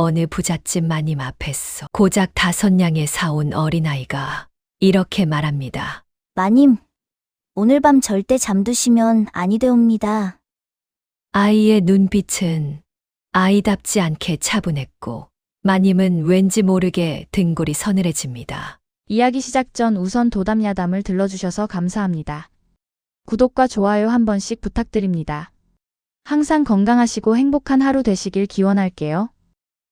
어느 부잣집 마님 앞에서 고작 5냥에 사온 어린아이가 이렇게 말합니다. 마님, 오늘 밤 절대 잠드시면 아니 되옵니다. 아이의 눈빛은 아이답지 않게 차분했고 마님은 왠지 모르게 등골이 서늘해집니다. 이야기 시작 전 우선 도담야담을 들러주셔서 감사합니다. 구독과 좋아요 한 번씩 부탁드립니다. 항상 건강하시고 행복한 하루 되시길 기원할게요.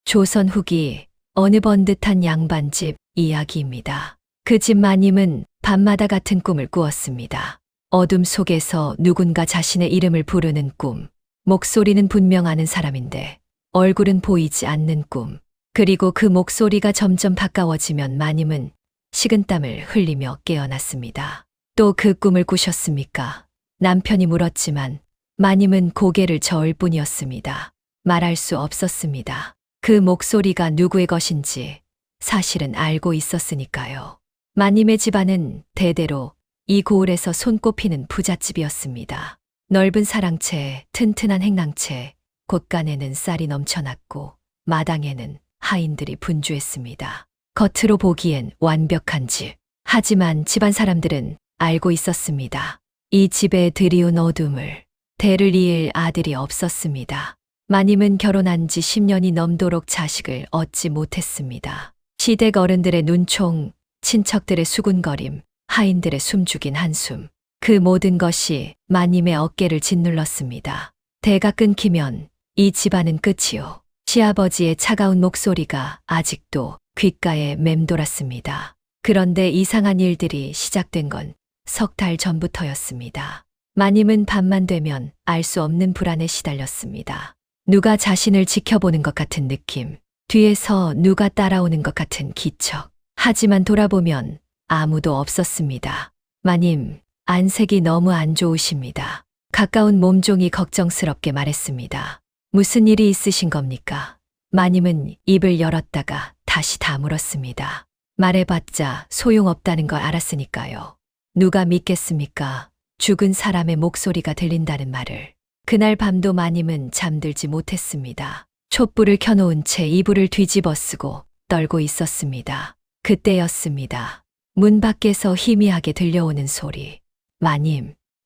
조선 후기 어느 번듯한 양반집 이야기입니다. 그 집 마님은 밤마다 같은 꿈을 꾸었습니다. 어둠 속에서 누군가 자신의 이름을 부르는 꿈, 목소리는 분명 아는 사람인데 얼굴은 보이지 않는 꿈, 그리고 그 목소리가 점점 가까워지면 마님은 식은땀을 흘리며 깨어났습니다. 또 그 꿈을 꾸셨습니까? 남편이 물었지만 마님은 고개를 저을 뿐이었습니다. 말할 수 없었습니다. 그 목소리가 누구의 것인지 사실은 알고 있었으니까요. 마님의 집안은 대대로 이 고을에서 손꼽히는 부잣집이었습니다. 넓은 사랑채, 튼튼한 행랑채, 곳간에는 쌀이 넘쳐났고 마당에는 하인들이 분주했습니다. 겉으로 보기엔 완벽한 집. 하지만 집안 사람들은 알고 있었습니다. 이 집에 들이운 어둠을. 대를 이을 아들이 없었습니다. 마님은 결혼한 지 10년이 넘도록 자식을 얻지 못했습니다. 시댁 어른들의 눈총, 친척들의 수군거림, 하인들의 숨죽인 한숨. 그 모든 것이 마님의 어깨를 짓눌렀습니다. 대가 끊기면 이 집안은 끝이요. 시아버지의 차가운 목소리가 아직도 귓가에 맴돌았습니다. 그런데 이상한 일들이 시작된 건 석 달 전부터였습니다. 마님은 밤만 되면 알 수 없는 불안에 시달렸습니다. 누가 자신을 지켜보는 것 같은 느낌, 뒤에서 누가 따라오는 것 같은 기척. 하지만 돌아보면 아무도 없었습니다. 마님, 안색이 너무 안 좋으십니다. 가까운 몸종이 걱정스럽게 말했습니다. 무슨 일이 있으신 겁니까? 마님은 입을 열었다가 다시 다물었습니다. 말해봤자 소용없다는 걸 알았으니까요. 누가 믿겠습니까? 죽은 사람의 목소리가 들린다는 말을. 그날 밤도 마님은 잠들지 못했습니다. 촛불을 켜놓은 채 이불을 뒤집어 쓰고 떨고 있었습니다. 그때였습니다. 문 밖에서 희미하게 들려오는 소리.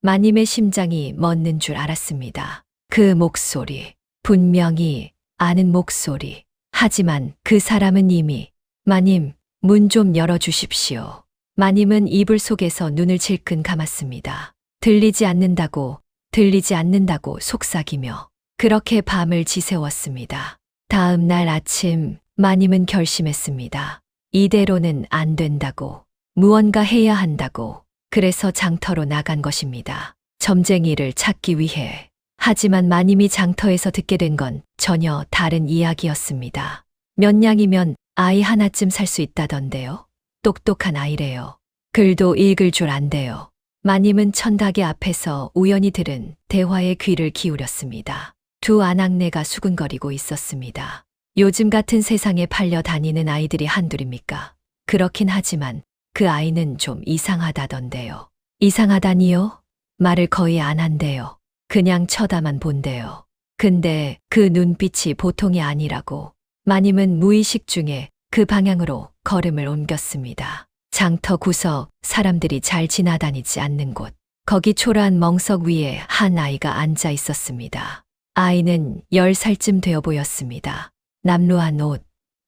마님의 심장이 멎는 줄 알았습니다. 그 목소리. 분명히 아는 목소리. 하지만 그 사람은 이미 마님, 문 좀 열어주십시오. 마님은 이불 속에서 눈을 질끈 감았습니다. 들리지 않는다고 속삭이며 그렇게 밤을 지새웠습니다. 다음 날 아침 마님은 결심했습니다. 이대로는 안 된다고, 무언가 해야 한다고. 그래서 장터로 나간 것입니다. 점쟁이를 찾기 위해. 하지만 마님이 장터에서 듣게 된 건 전혀 다른 이야기였습니다. 몇 냥이면 아이 하나쯤 살 수 있다던데요. 똑똑한 아이래요. 글도 읽을 줄 안대요. 마님은 천가게 앞에서 우연히 들은 대화에 귀를 기울였습니다. 두 아낙네가 수군거리고 있었습니다. 요즘 같은 세상에 팔려 다니는 아이들이 한둘입니까? 그렇긴 하지만 그 아이는 좀 이상하다던데요. 이상하다니요? 말을 거의 안 한대요. 그냥 쳐다만 본대요. 근데 그 눈빛이 보통이 아니라고. 마님은 무의식 중에 그 방향으로 걸음을 옮겼습니다. 장터 구석, 사람들이 잘 지나다니지 않는 곳. 거기 초라한 멍석 위에 한 아이가 앉아 있었습니다. 아이는 10살쯤 되어 보였습니다. 남루한 옷,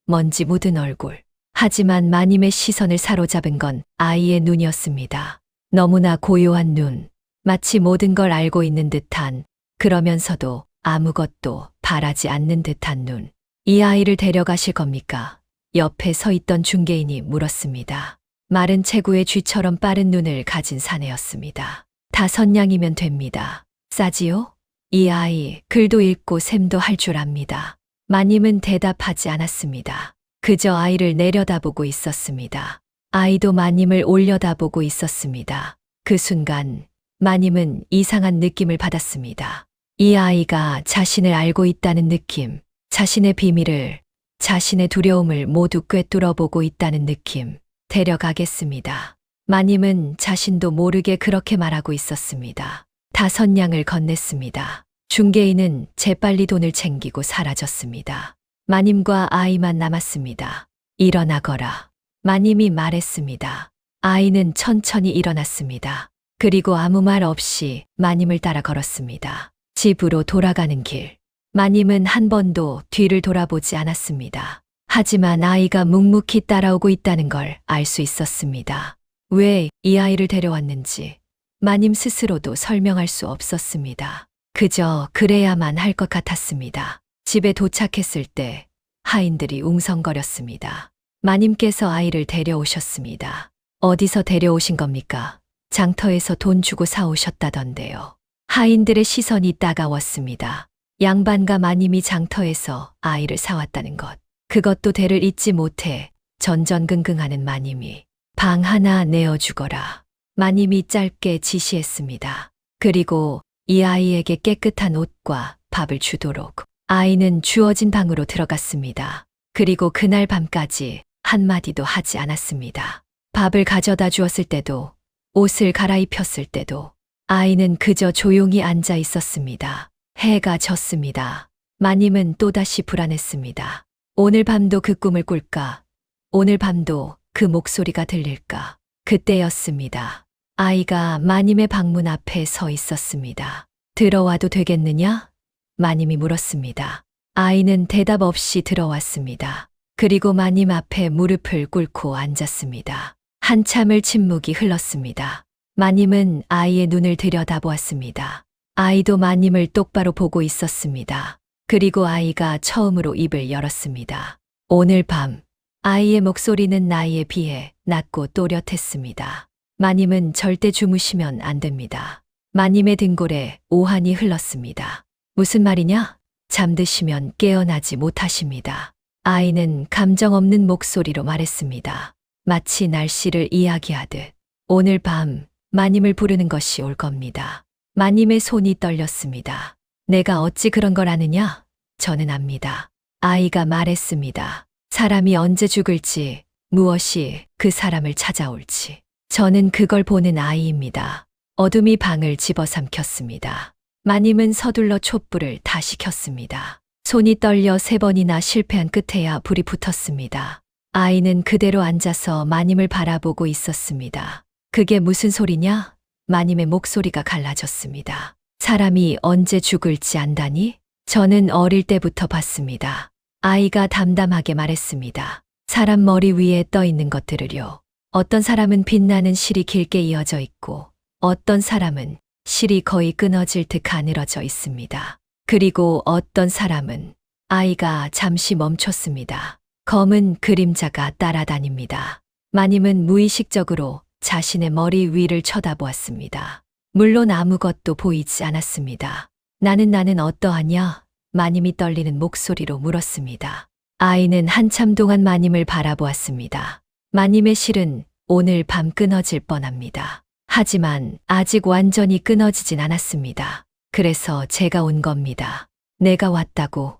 먼지 묻은 얼굴. 하지만 마님의 시선을 사로잡은 건 아이의 눈이었습니다. 너무나 고요한 눈, 마치 모든 걸 알고 있는 듯한, 그러면서도 아무것도 바라지 않는 듯한 눈. 이 아이를 데려가실 겁니까? 옆에 서 있던 중개인이 물었습니다. 마른 체구의 쥐처럼 빠른 눈을 가진 사내였습니다. 5냥이면 됩니다. 싸지요? 이 아이 글도 읽고 셈도 할 줄 압니다. 마님은 대답하지 않았습니다. 그저 아이를 내려다보고 있었습니다. 아이도 마님을 올려다보고 있었습니다. 그 순간 마님은 이상한 느낌을 받았습니다. 이 아이가 자신을 알고 있다는 느낌, 자신의 비밀을, 자신의 두려움을 모두 꿰뚫어보고 있다는 느낌. 데려가겠습니다. 마님은 자신도 모르게 그렇게 말하고 있었습니다. 5냥을 건넸습니다. 중개인은 재빨리 돈을 챙기고 사라졌습니다. 마님과 아이만 남았습니다. 일어나거라. 마님이 말했습니다. 아이는 천천히 일어났습니다. 그리고 아무 말 없이 마님을 따라 걸었습니다. 집으로 돌아가는 길. 마님은 한 번도 뒤를 돌아보지 않았습니다. 하지만 아이가 묵묵히 따라오고 있다는 걸 알 수 있었습니다. 왜 이 아이를 데려왔는지 마님 스스로도 설명할 수 없었습니다. 그저 그래야만 할 것 같았습니다. 집에 도착했을 때 하인들이 웅성거렸습니다. 마님께서 아이를 데려오셨습니다. 어디서 데려오신 겁니까? 장터에서 돈 주고 사오셨다던데요. 하인들의 시선이 따가웠습니다. 양반과 마님이 장터에서 아이를 사왔다는 것. 그것도 대를 잇지 못해 전전긍긍하는 마님이 방 하나 내어주거라. 마님이 짧게 지시했습니다. 그리고 이 아이에게 깨끗한 옷과 밥을 주도록. 아이는 주어진 방으로 들어갔습니다. 그리고 그날 밤까지 한마디도 하지 않았습니다. 밥을 가져다 주었을 때도, 옷을 갈아입혔을 때도 아이는 그저 조용히 앉아 있었습니다. 해가 졌습니다. 마님은 또다시 불안했습니다. 오늘 밤도 그 꿈을 꿀까? 오늘 밤도 그 목소리가 들릴까? 그때였습니다. 아이가 마님의 방문 앞에 서 있었습니다. 들어와도 되겠느냐? 마님이 물었습니다. 아이는 대답 없이 들어왔습니다. 그리고 마님 앞에 무릎을 꿇고 앉았습니다. 한참을 침묵이 흘렀습니다. 마님은 아이의 눈을 들여다보았습니다. 아이도 마님을 똑바로 보고 있었습니다. 그리고 아이가 처음으로 입을 열었습니다. 오늘 밤, 아이의 목소리는 나이에 비해 낮고 또렷했습니다. 마님은 절대 주무시면 안 됩니다. 마님의 등골에 오한이 흘렀습니다. 무슨 말이냐? 잠드시면 깨어나지 못하십니다. 아이는 감정 없는 목소리로 말했습니다. 마치 날씨를 이야기하듯 오늘 밤 마님을 부르는 것이 올 겁니다. 마님의 손이 떨렸습니다. 내가 어찌 그런 걸 아느냐? 저는 압니다. 아이가 말했습니다. 사람이 언제 죽을지, 무엇이 그 사람을 찾아올지. 저는 그걸 보는 아이입니다. 어둠이 방을 집어삼켰습니다. 마님은 서둘러 촛불을 다시 켰습니다. 손이 떨려 3번이나 실패한 끝에야 불이 붙었습니다. 아이는 그대로 앉아서 마님을 바라보고 있었습니다. 그게 무슨 소리냐? 마님의 목소리가 갈라졌습니다. 사람이 언제 죽을지 안다니? 저는 어릴 때부터 봤습니다. 아이가 담담하게 말했습니다. 사람 머리 위에 떠 있는 것들을요. 어떤 사람은 빛나는 실이 길게 이어져 있고 어떤 사람은 실이 거의 끊어질 듯 가늘어져 있습니다. 그리고 어떤 사람은 아이가 잠시 멈췄습니다. 검은 그림자가 따라다닙니다. 마님은 무의식적으로 자신의 머리 위를 쳐다보았습니다. 물론 아무것도 보이지 않았습니다. 나는 어떠하냐? 마님이 떨리는 목소리로 물었습니다. 아이는 한참 동안 마님을 바라보았습니다. 마님의 실은 오늘 밤 끊어질 뻔합니다. 하지만 아직 완전히 끊어지진 않았습니다. 그래서 제가 온 겁니다. 내가 왔다고.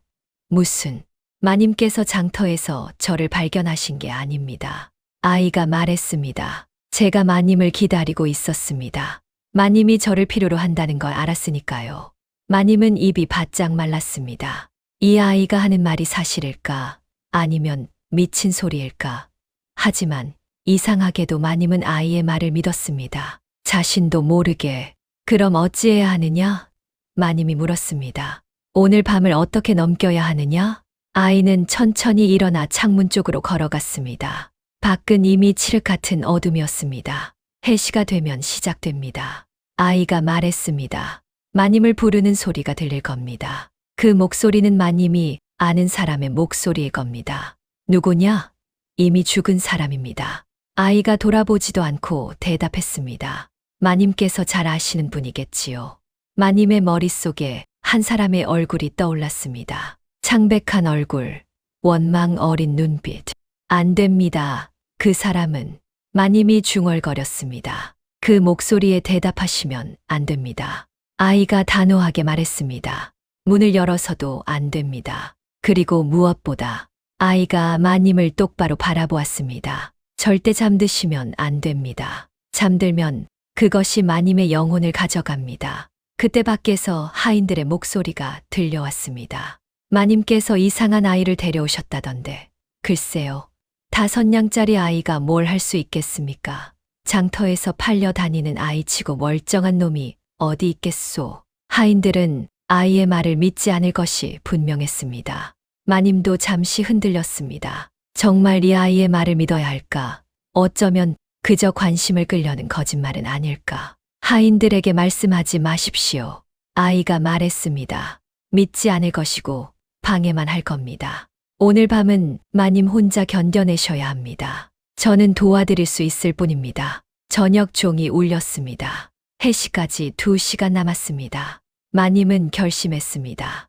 무슨. 마님께서 장터에서 저를 발견하신 게 아닙니다. 아이가 말했습니다. 제가 마님을 기다리고 있었습니다. 마님이 저를 필요로 한다는 걸 알았으니까요. 마님은 입이 바짝 말랐습니다. 이 아이가 하는 말이 사실일까? 아니면 미친 소리일까? 하지만 이상하게도 마님은 아이의 말을 믿었습니다. 자신도 모르게. 그럼 어찌해야 하느냐? 마님이 물었습니다. 오늘 밤을 어떻게 넘겨야 하느냐? 아이는 천천히 일어나 창문 쪽으로 걸어갔습니다. 밖은 이미 칠흑 같은 어둠이었습니다. 해시가 되면 시작됩니다. 아이가 말했습니다. 마님을 부르는 소리가 들릴 겁니다. 그 목소리는 마님이 아는 사람의 목소리일 겁니다. 누구냐? 이미 죽은 사람입니다. 아이가 돌아보지도 않고 대답했습니다. 마님께서 잘 아시는 분이겠지요. 마님의 머릿속에 한 사람의 얼굴이 떠올랐습니다. 창백한 얼굴, 원망 어린 눈빛. 안 됩니다. 그 사람은. 마님이 중얼거렸습니다. 그 목소리에 대답하시면 안 됩니다. 아이가 단호하게 말했습니다. 문을 열어서도 안 됩니다. 그리고 무엇보다 아이가 마님을 똑바로 바라보았습니다. 절대 잠드시면 안 됩니다. 잠들면 그것이 마님의 영혼을 가져갑니다. 그때 밖에서 하인들의 목소리가 들려왔습니다. 마님께서 이상한 아이를 데려오셨다던데. 글쎄요. 5냥짜리 아이가 뭘 할 수 있겠습니까? 장터에서 팔려 다니는 아이치고 멀쩡한 놈이 어디 있겠소. 하인들은 아이의 말을 믿지 않을 것이 분명했습니다. 마님도 잠시 흔들렸습니다. 정말 이 아이의 말을 믿어야 할까? 어쩌면 그저 관심을 끌려는 거짓말은 아닐까? 하인들에게 말씀하지 마십시오. 아이가 말했습니다. 믿지 않을 것이고 방해만 할 겁니다. 오늘 밤은 마님 혼자 견뎌내셔야 합니다. 저는 도와드릴 수 있을 뿐입니다. 저녁 종이 울렸습니다. 해시까지 2시간 남았습니다. 마님은 결심했습니다.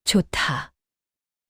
좋다.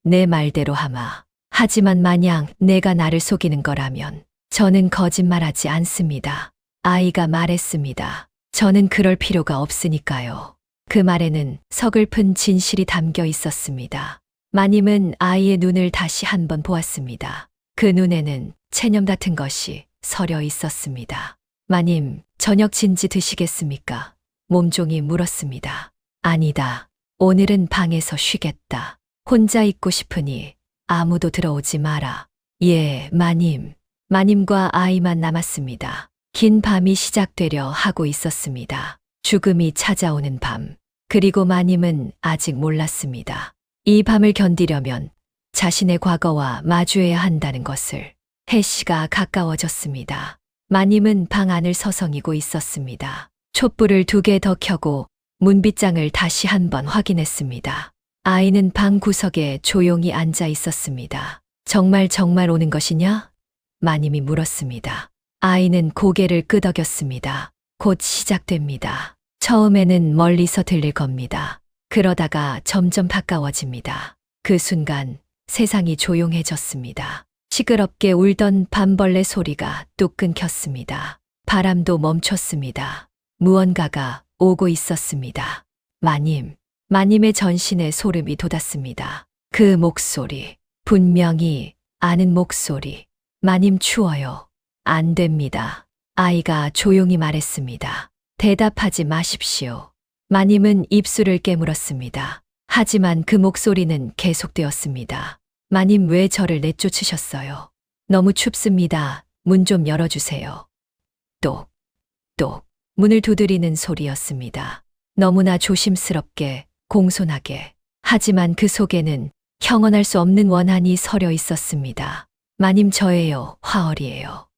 내 말대로 하마. 하지만 만약 내가 나를 속이는 거라면 저는 거짓말하지 않습니다. 아이가 말했습니다. 저는 그럴 필요가 없으니까요. 그 말에는 서글픈 진실이 담겨 있었습니다. 마님은 아이의 눈을 다시 한번 보았습니다. 그 눈에는 체념 같은 것이 서려 있었습니다. 마님, 저녁 진지 드시겠습니까? 몸종이 물었습니다. 아니다. 오늘은 방에서 쉬겠다. 혼자 있고 싶으니 아무도 들어오지 마라. 예, 마님. 마님과 아이만 남았습니다. 긴 밤이 시작되려 하고 있었습니다. 죽음이 찾아오는 밤. 그리고 마님은 아직 몰랐습니다. 이 밤을 견디려면 자신의 과거와 마주해야 한다는 것을. 해시가 가까워졌습니다. 마님은 방 안을 서성이고 있었습니다. 촛불을 2개 더 켜고 문빗장을 다시 한번 확인했습니다. 아이는 방 구석에 조용히 앉아 있었습니다. 정말 오는 것이냐? 마님이 물었습니다. 아이는 고개를 끄덕였습니다. 곧 시작됩니다. 처음에는 멀리서 들릴 겁니다. 그러다가 점점 가까워집니다. 그 순간 세상이 조용해졌습니다. 시끄럽게 울던 밤벌레 소리가 뚝 끊겼습니다. 바람도 멈췄습니다. 무언가가 오고 있었습니다. 마님의 전신에 소름이 돋았습니다. 그 목소리, 분명히 아는 목소리. 마님 추워요. 안 됩니다. 아이가 조용히 말했습니다. 대답하지 마십시오. 마님은 입술을 깨물었습니다. 하지만 그 목소리는 계속되었습니다. 마님 왜 저를 내쫓으셨어요? 너무 춥습니다. 문 좀 열어주세요. 똑. 문을 두드리는 소리였습니다. 너무나 조심스럽게, 공손하게. 하지만 그 속에는 형언할 수 없는 원한이 서려 있었습니다. 마님 저예요. 화월이에요.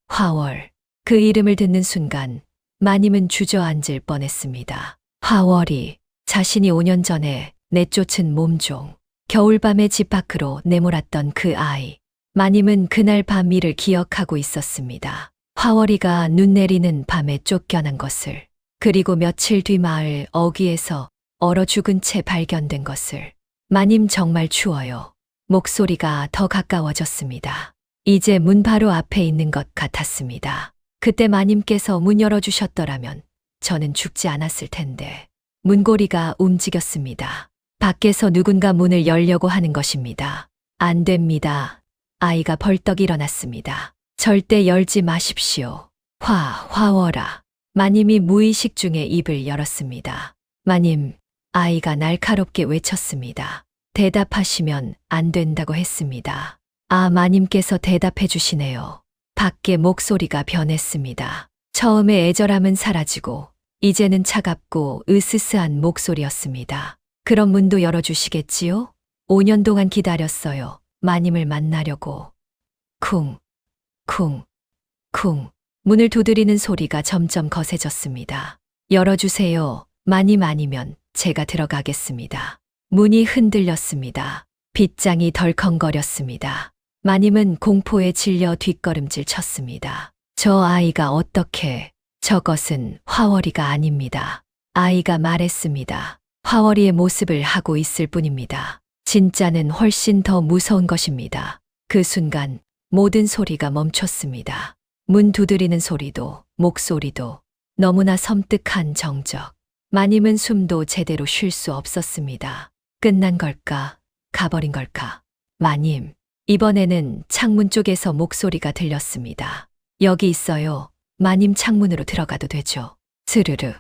화월. 그 이름을 듣는 순간 마님은 주저앉을 뻔했습니다. 화월이 자신이 5년 전에 내쫓은 몸종. 겨울밤에 집 밖으로 내몰았던 그 아이. 마님은 그날 밤 일을 기억하고 있었습니다. 화월이가 눈 내리는 밤에 쫓겨난 것을. 그리고 며칠 뒤 마을 어귀에서 얼어 죽은 채 발견된 것을. 마님 정말 추워요. 목소리가 더 가까워졌습니다. 이제 문 바로 앞에 있는 것 같았습니다. 그때 마님께서 문 열어주셨더라면 저는 죽지 않았을 텐데. 문고리가 움직였습니다. 밖에서 누군가 문을 열려고 하는 것입니다. 안 됩니다. 아이가 벌떡 일어났습니다. 절대 열지 마십시오. 화월아. 마님이 무의식 중에 입을 열었습니다. 마님, 아이가 날카롭게 외쳤습니다. 대답하시면 안 된다고 했습니다. 아, 마님께서 대답해 주시네요. 밖에 목소리가 변했습니다. 처음에 애절함은 사라지고 이제는 차갑고 으스스한 목소리였습니다. 그럼 문도 열어주시겠지요? 5년 동안 기다렸어요. 마님을 만나려고. 쿵. 문을 두드리는 소리가 점점 거세졌습니다. 열어주세요. 마님 아니면 제가 들어가겠습니다. 문이 흔들렸습니다. 빗장이 덜컹거렸습니다. 마님은 공포에 질려 뒷걸음질 쳤습니다. 저 아이가 어떻게... 저것은 화월이가 아닙니다. 아이가 말했습니다. 화월이의 모습을 하고 있을 뿐입니다. 진짜는 훨씬 더 무서운 것입니다. 그 순간 모든 소리가 멈췄습니다. 문 두드리는 소리도, 목소리도, 너무나 섬뜩한 정적. 마님은 숨도 제대로 쉴 수 없었습니다. 끝난 걸까? 가버린 걸까? 마님, 이번에는 창문 쪽에서 목소리가 들렸습니다. 여기 있어요. 마님 창문으로 들어가도 되죠. 스르르.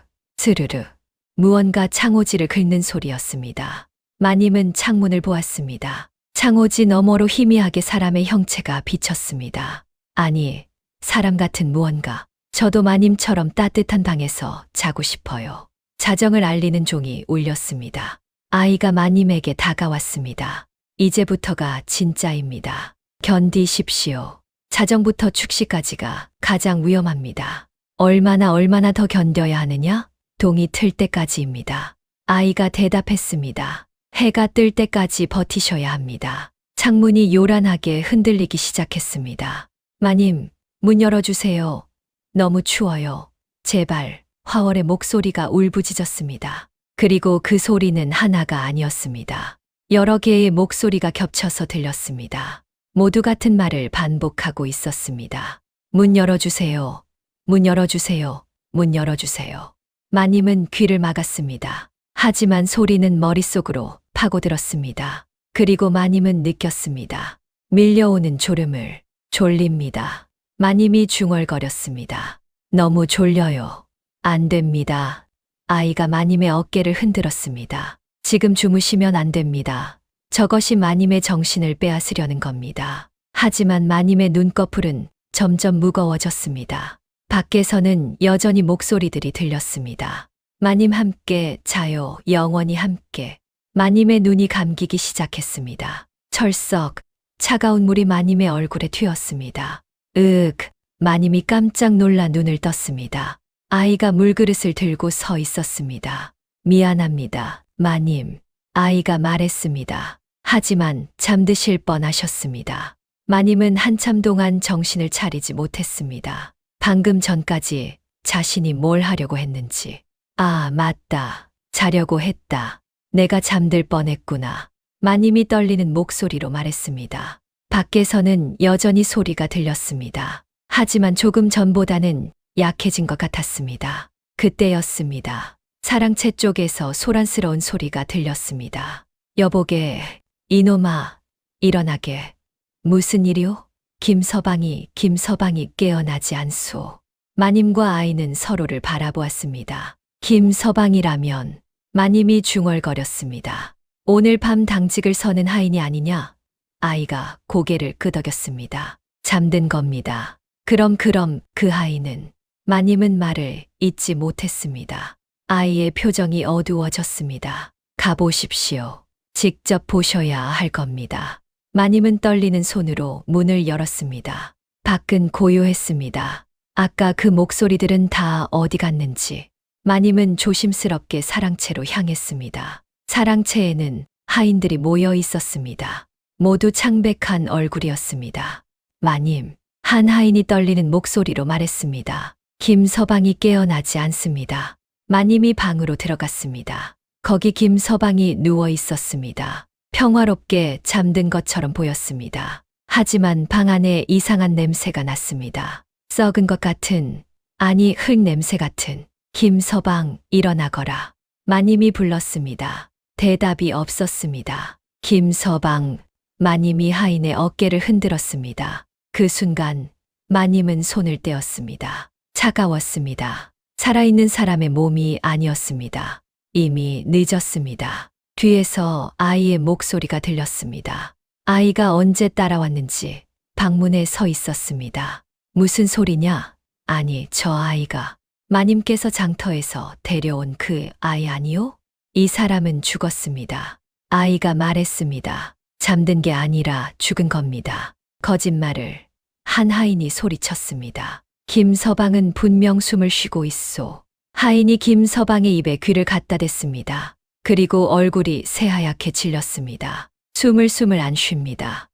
무언가 창호지를 긁는 소리였습니다. 마님은 창문을 보았습니다. 창호지 너머로 희미하게 사람의 형체가 비쳤습니다. 아니, 사람 같은 무언가. 저도 마님처럼 따뜻한 방에서 자고 싶어요. 자정을 알리는 종이 울렸습니다. 아이가 마님에게 다가왔습니다. 이제부터가 진짜입니다. 견디십시오. 자정부터 축시까지가 가장 위험합니다. 얼마나 더 견뎌야 하느냐? 동이 틀 때까지입니다. 아이가 대답했습니다. 해가 뜰 때까지 버티셔야 합니다. 창문이 요란하게 흔들리기 시작했습니다. 마님, 문 열어주세요. 너무 추워요. 제발. 화월의 목소리가 울부짖었습니다. 그리고 그 소리는 하나가 아니었습니다. 여러 개의 목소리가 겹쳐서 들렸습니다. 모두 같은 말을 반복하고 있었습니다. 문 열어주세요. 문 열어주세요. 문 열어주세요. 마님은 귀를 막았습니다. 하지만 소리는 머릿속으로 파고들었습니다. 그리고 마님은 느꼈습니다. 밀려오는 졸음을. 졸립니다. 마님이 중얼거렸습니다. 너무 졸려요. 안 됩니다. 아이가 마님의 어깨를 흔들었습니다. 지금 주무시면 안 됩니다. 저것이 마님의 정신을 빼앗으려는 겁니다. 하지만 마님의 눈꺼풀은 점점 무거워졌습니다. 밖에서는 여전히 목소리들이 들렸습니다. 마님 함께 자요. 영원히 함께. 마님의 눈이 감기기 시작했습니다. 철썩. 차가운 물이 마님의 얼굴에 튀었습니다. 마님이 깜짝 놀라 눈을 떴습니다. 아이가 물그릇을 들고 서 있었습니다. 미안합니다, 마님. 아이가 말했습니다. 하지만 잠드실 뻔하셨습니다. 마님은 한참 동안 정신을 차리지 못했습니다. 방금 전까지 자신이 뭘 하려고 했는지. 아, 맞다. 자려고 했다. 내가 잠들 뻔했구나. 마님이 떨리는 목소리로 말했습니다. 밖에서는 여전히 소리가 들렸습니다. 하지만 조금 전보다는 약해진 것 같았습니다. 그때였습니다. 사랑채 쪽에서 소란스러운 소리가 들렸습니다. 여보게, 이놈아, 일어나게. 무슨 일이오? 김서방이 깨어나지 않소. 마님과 아이는 서로를 바라보았습니다. 김서방이라면 마님이 중얼거렸습니다. 오늘 밤 당직을 서는 하인이 아니냐? 아이가 고개를 끄덕였습니다. 잠든 겁니다. 그럼 그 하인은? 마님은 말을 잇지 못했습니다. 아이의 표정이 어두워졌습니다. 가보십시오. 직접 보셔야 할 겁니다. 마님은 떨리는 손으로 문을 열었습니다. 밖은 고요했습니다. 아까 그 목소리들은 다 어디 갔는지. 마님은 조심스럽게 사랑채로 향했습니다. 사랑채에는 하인들이 모여 있었습니다. 모두 창백한 얼굴이었습니다. 마님, 한 하인이 떨리는 목소리로 말했습니다. 김서방이 깨어나지 않습니다. 마님이 방으로 들어갔습니다. 거기 김서방이 누워 있었습니다. 평화롭게 잠든 것처럼 보였습니다. 하지만 방 안에 이상한 냄새가 났습니다. 썩은 것 같은, 아니 흙 냄새 같은. 김서방, 일어나거라. 마님이 불렀습니다. 대답이 없었습니다. 김서방, 마님이 하인의 어깨를 흔들었습니다. 그 순간 마님은 손을 떼었습니다. 차가웠습니다. 살아있는 사람의 몸이 아니었습니다. 이미 늦었습니다. 뒤에서 아이의 목소리가 들렸습니다. 아이가 언제 따라왔는지 방문에 서 있었습니다. 무슨 소리냐? 아니, 저 아이가 마님께서 장터에서 데려온 그 아이 아니요? 이 사람은 죽었습니다. 아이가 말했습니다. 잠든 게 아니라 죽은 겁니다. 거짓말을. 한 하인이 소리쳤습니다. 김서방은 분명 숨을 쉬고 있소. 하인이 김서방의 입에 귀를 갖다 댔습니다. 그리고 얼굴이 새하얗게 질렸습니다. 숨을 안 쉽니다.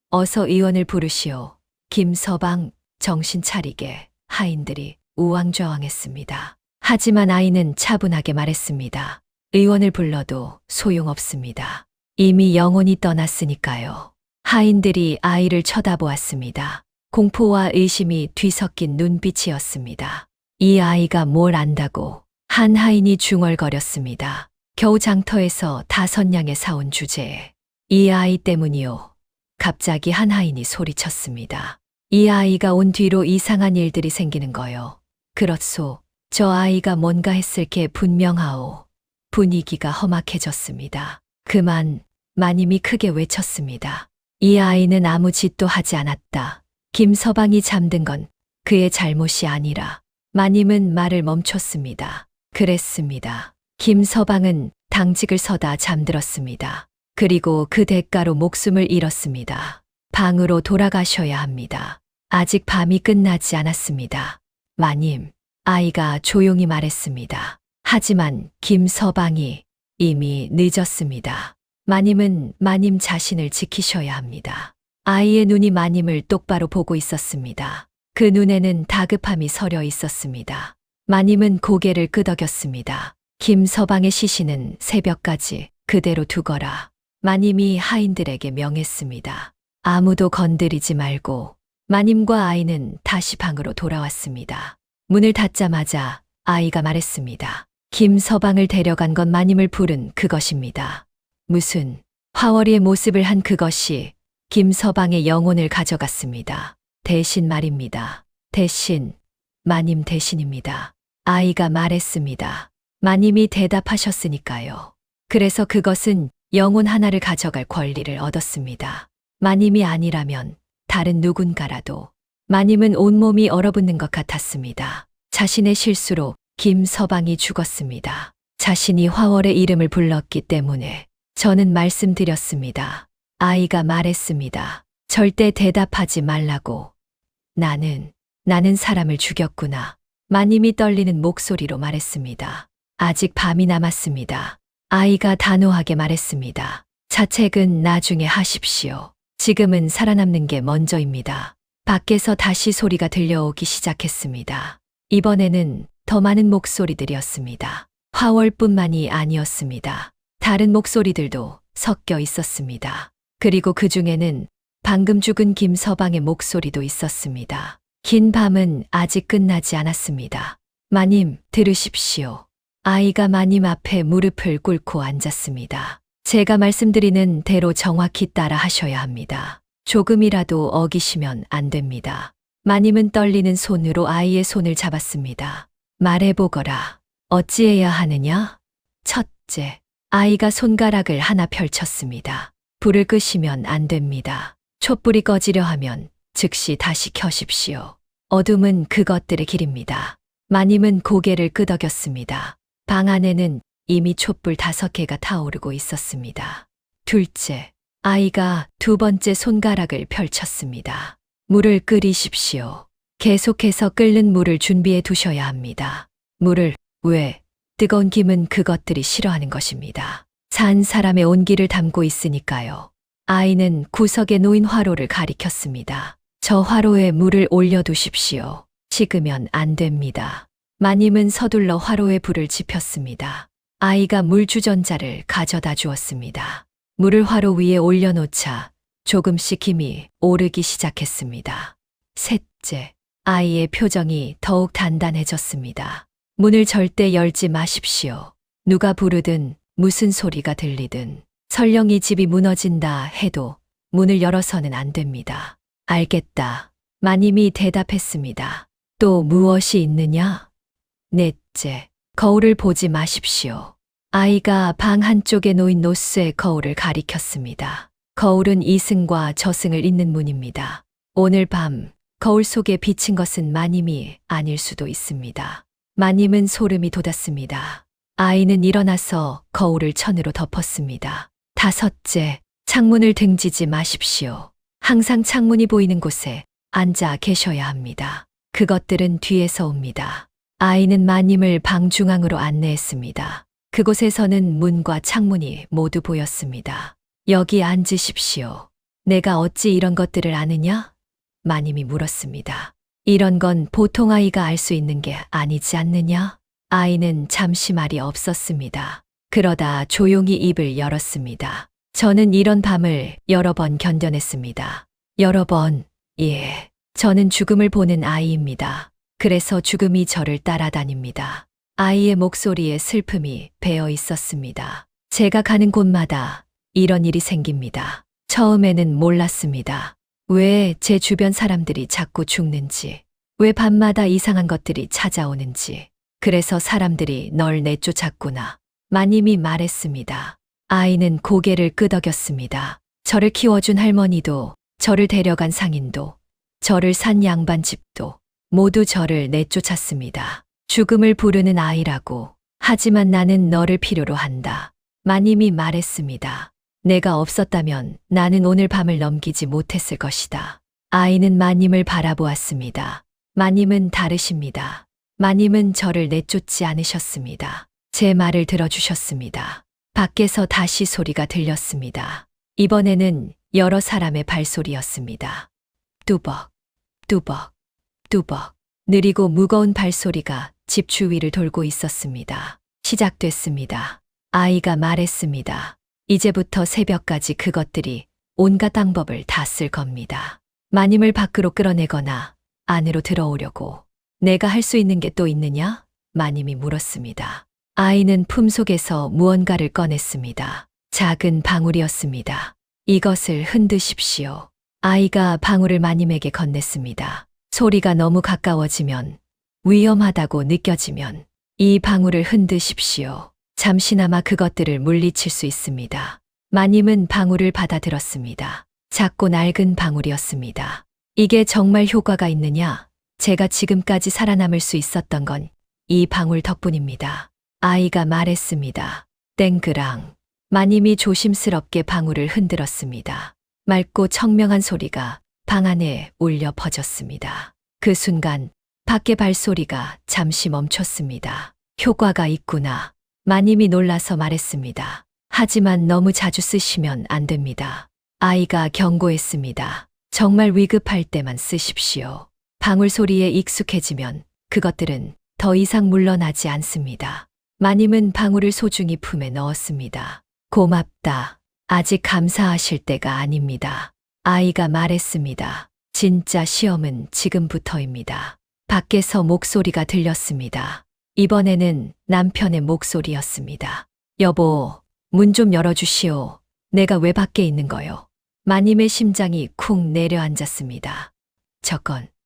어서 의원을 부르시오. 김서방, 정신 차리게. 하인들이 우왕좌왕했습니다. 하지만 아이는 차분하게 말했습니다. 의원을 불러도 소용없습니다. 이미 영혼이 떠났으니까요. 하인들이 아이를 쳐다보았습니다. 공포와 의심이 뒤섞인 눈빛이었습니다. 이 아이가 뭘 안다고? 한 하인이 중얼거렸습니다. 겨우 장터에서 5냥에 사온 주제에. 이 아이 때문이요. 갑자기 한 하인이 소리쳤습니다. 이 아이가 온 뒤로 이상한 일들이 생기는 거요. 그렇소. 저 아이가 뭔가 했을 게 분명하오. 분위기가 험악해졌습니다. 그만, 마님이 크게 외쳤습니다. 이 아이는 아무 짓도 하지 않았다. 김서방이 잠든 건 그의 잘못이 아니라. 마님은 말을 멈췄습니다. 그랬습니다. 김서방은 당직을 서다 잠들었습니다. 그리고 그 대가로 목숨을 잃었습니다. 방으로 돌아가셔야 합니다. 아직 밤이 끝나지 않았습니다. 마님, 아이가 조용히 말했습니다. 하지만 김서방이 이미 늦었습니다. 마님은 마님 자신을 지키셔야 합니다. 아이의 눈이 마님을 똑바로 보고 있었습니다. 그 눈에는 다급함이 서려 있었습니다. 마님은 고개를 끄덕였습니다. 김서방의 시신은 새벽까지 그대로 두거라. 마님이 하인들에게 명했습니다. 아무도 건드리지 말고. 마님과 아이는 다시 방으로 돌아왔습니다. 문을 닫자마자 아이가 말했습니다. 김서방을 데려간 건 마님을 부른 그것입니다. 무슨 화월이의 모습을 한 그것이 김서방의 영혼을 가져갔습니다. 대신 말입니다. 대신, 마님 대신입니다. 아이가 말했습니다. 마님이 대답하셨으니까요. 그래서 그것은 영혼 하나를 가져갈 권리를 얻었습니다. 마님이 아니라면 다른 누군가라도. 마님은 온몸이 얼어붙는 것 같았습니다. 자신의 실수로 김서방이 죽었습니다. 자신이 화월의 이름을 불렀기 때문에. 저는 말씀드렸습니다. 아이가 말했습니다. 절대 대답하지 말라고. 나는 사람을 죽였구나. 마님이 떨리는 목소리로 말했습니다. 아직 밤이 남았습니다. 아이가 단호하게 말했습니다. 자책은 나중에 하십시오. 지금은 살아남는 게 먼저입니다. 밖에서 다시 소리가 들려오기 시작했습니다. 이번에는 더 많은 목소리들이었습니다. 화월뿐만이 아니었습니다. 다른 목소리들도 섞여 있었습니다. 그리고 그 중에는 방금 죽은 김서방의 목소리도 있었습니다. 긴 밤은 아직 끝나지 않았습니다. 마님, 들으십시오. 아이가 마님 앞에 무릎을 꿇고 앉았습니다. 제가 말씀드리는 대로 정확히 따라 하셔야 합니다. 조금이라도 어기시면 안 됩니다. 마님은 떨리는 손으로 아이의 손을 잡았습니다. 말해보거라. 어찌해야 하느냐? 첫째, 아이가 손가락을 하나 펼쳤습니다. 불을 끄시면 안 됩니다. 촛불이 꺼지려 하면 즉시 다시 켜십시오. 어둠은 그것들의 길입니다. 마님은 고개를 끄덕였습니다. 방 안에는 이미 촛불 5개가 타오르고 있었습니다. 둘째, 아이가 두 번째 손가락을 펼쳤습니다. 물을 끓이십시오. 계속해서 끓는 물을 준비해 두셔야 합니다. 물을, 왜? 뜨거운 김은 그것들이 싫어하는 것입니다. 산 사람의 온기를 담고 있으니까요. 아이는 구석에 놓인 화로를 가리켰습니다. 저 화로에 물을 올려두십시오. 식으면 안 됩니다. 마님은 서둘러 화로에 불을 지폈습니다. 아이가 물주전자를 가져다 주었습니다. 물을 화로 위에 올려놓자 조금씩 힘이 오르기 시작했습니다. 셋째, 아이의 표정이 더욱 단단해졌습니다. 문을 절대 열지 마십시오. 누가 부르든 무슨 소리가 들리든 설령 이 집이 무너진다 해도 문을 열어서는 안 됩니다. 알겠다. 마님이 대답했습니다. 또 무엇이 있느냐? 넷째, 거울을 보지 마십시오. 아이가 방 한쪽에 놓인 노스의 거울을 가리켰습니다. 거울은 이승과 저승을 잇는 문입니다. 오늘 밤 거울 속에 비친 것은 마님이 아닐 수도 있습니다. 마님은 소름이 돋았습니다. 아이는 일어나서 거울을 천으로 덮었습니다. 다섯째, 창문을 등지지 마십시오. 항상 창문이 보이는 곳에 앉아 계셔야 합니다. 그것들은 뒤에서 옵니다. 아이는 마님을 방 중앙으로 안내했습니다. 그곳에서는 문과 창문이 모두 보였습니다. 여기 앉으십시오. 내가 어찌 이런 것들을 아느냐? 마님이 물었습니다. 이런 건 보통 아이가 알 수 있는 게 아니지 않느냐? 아이는 잠시 말이 없었습니다. 그러다 조용히 입을 열었습니다. 저는 이런 밤을 여러 번 견뎌냈습니다. 여러 번, 예. 저는 죽음을 보는 아이입니다. 그래서 죽음이 저를 따라다닙니다. 아이의 목소리에 슬픔이 배어 있었습니다. 제가 가는 곳마다 이런 일이 생깁니다. 처음에는 몰랐습니다. 왜 제 주변 사람들이 자꾸 죽는지, 왜 밤마다 이상한 것들이 찾아오는지. 그래서 사람들이 널 내쫓았구나. 마님이 말했습니다. 아이는 고개를 끄덕였습니다. 저를 키워준 할머니도, 저를 데려간 상인도, 저를 산 양반집도 모두 저를 내쫓았습니다. 죽음을 부르는 아이라고. 하지만 나는 너를 필요로 한다. 마님이 말했습니다. 내가 없었다면 나는 오늘 밤을 넘기지 못했을 것이다. 아이는 마님을 바라보았습니다. 마님은 다르십니다. 마님은 저를 내쫓지 않으셨습니다. 제 말을 들어주셨습니다. 밖에서 다시 소리가 들렸습니다. 이번에는 여러 사람의 발소리였습니다. 뚜벅, 뚜벅, 뚜벅. 느리고 무거운 발소리가 집 주위를 돌고 있었습니다. 시작됐습니다. 아이가 말했습니다. 이제부터 새벽까지 그것들이 온갖 방법을 다 쓸 겁니다. 마님을 밖으로 끌어내거나 안으로 들어오려고. 내가 할 수 있는 게 또 있느냐? 마님이 물었습니다. 아이는 품속에서 무언가를 꺼냈습니다. 작은 방울이었습니다. 이것을 흔드십시오. 아이가 방울을 마님에게 건넸습니다. 소리가 너무 가까워지면, 위험하다고 느껴지면 이 방울을 흔드십시오. 잠시나마 그것들을 물리칠 수 있습니다. 마님은 방울을 받아들었습니다. 작고 낡은 방울이었습니다. 이게 정말 효과가 있느냐? 제가 지금까지 살아남을 수 있었던 건 이 방울 덕분입니다. 아이가 말했습니다. 땡그랑. 마님이 조심스럽게 방울을 흔들었습니다. 맑고 청명한 소리가 방 안에 울려 퍼졌습니다. 그 순간 밖의 발소리가 잠시 멈췄습니다. 효과가 있구나. 마님이 놀라서 말했습니다. 하지만 너무 자주 쓰시면 안 됩니다. 아이가 경고했습니다. 정말 위급할 때만 쓰십시오. 방울 소리에 익숙해지면 그것들은 더 이상 물러나지 않습니다. 마님은 방울을 소중히 품에 넣었습니다. 고맙다. 아직 감사하실 때가 아닙니다. 아이가 말했습니다. 진짜 시험은 지금부터입니다. 밖에서 목소리가 들렸습니다. 이번에는 남편의 목소리였습니다. 여보, 문 좀 열어주시오. 내가 왜 밖에 있는 거요? 마님의 심장이 쿵 내려앉았습니다.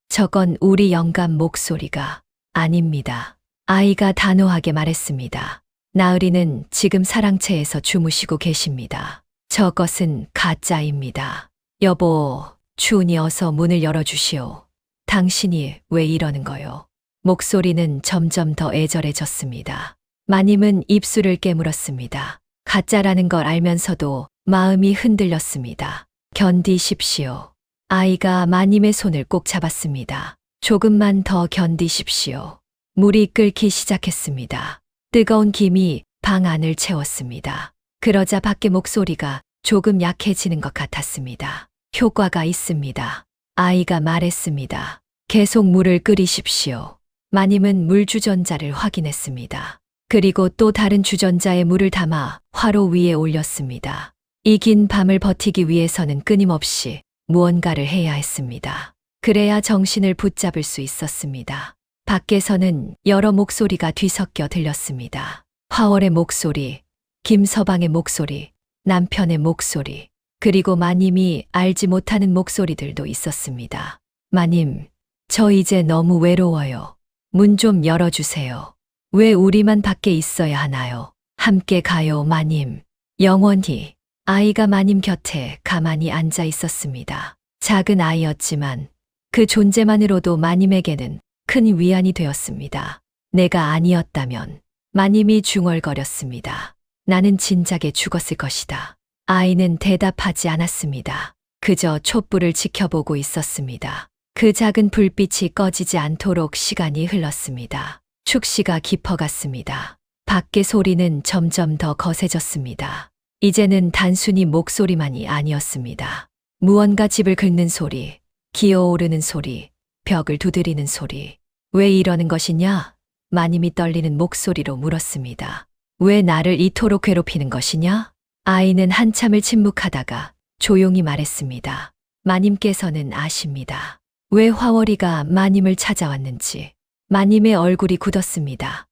저건 우리 영감 목소리가 아닙니다. 아이가 단호하게 말했습니다. 나으리는 지금 사랑채에서 주무시고 계십니다. 저것은 가짜입니다. 여보, 추운이 어서 문을 열어주시오. 당신이 왜 이러는 거요? 목소리는 점점 더 애절해졌습니다. 마님은 입술을 깨물었습니다. 가짜라는 걸 알면서도 마음이 흔들렸습니다. 견디십시오. 아이가 마님의 손을 꼭 잡았습니다. 조금만 더 견디십시오. 물이 끓기 시작했습니다. 뜨거운 김이 방 안을 채웠습니다. 그러자 밖의 목소리가 조금 약해지는 것 같았습니다. 효과가 있습니다. 아이가 말했습니다. 계속 물을 끓이십시오. 마님은 물 주전자를 확인했습니다. 그리고 또 다른 주전자에 물을 담아 화로 위에 올렸습니다. 이 긴 밤을 버티기 위해서는 끊임없이 무언가를 해야 했습니다. 그래야 정신을 붙잡을 수 있었습니다. 밖에서는 여러 목소리가 뒤섞여 들렸습니다. 화월의 목소리, 김서방의 목소리, 남편의 목소리, 그리고 마님이 알지 못하는 목소리들도 있었습니다. 마님, 저 이제 너무 외로워요. 문 좀 열어주세요. 왜 우리만 밖에 있어야 하나요? 함께 가요, 마님. 영원히. 아이가 마님 곁에 가만히 앉아 있었습니다. 작은 아이였지만 그 존재만으로도 마님에게는 큰 위안이 되었습니다. 내가 아니었다면. 마님이 중얼거렸습니다. 나는 진작에 죽었을 것이다. 아이는 대답하지 않았습니다. 그저 촛불을 지켜보고 있었습니다. 그 작은 불빛이 꺼지지 않도록 시간이 흘렀습니다. 축시가 깊어갔습니다. 밖의 소리는 점점 더 거세졌습니다. 이제는 단순히 목소리만이 아니었습니다. 무언가 집을 긁는 소리, 기어오르는 소리, 벽을 두드리는 소리. 왜 이러는 것이냐? 마님이 떨리는 목소리로 물었습니다. 왜 나를 이토록 괴롭히는 것이냐? 아이는 한참을 침묵하다가 조용히 말했습니다. 마님께서는 아십니다. 왜 화월이가 마님을 찾아왔는지. 마님의 얼굴이 굳었습니다.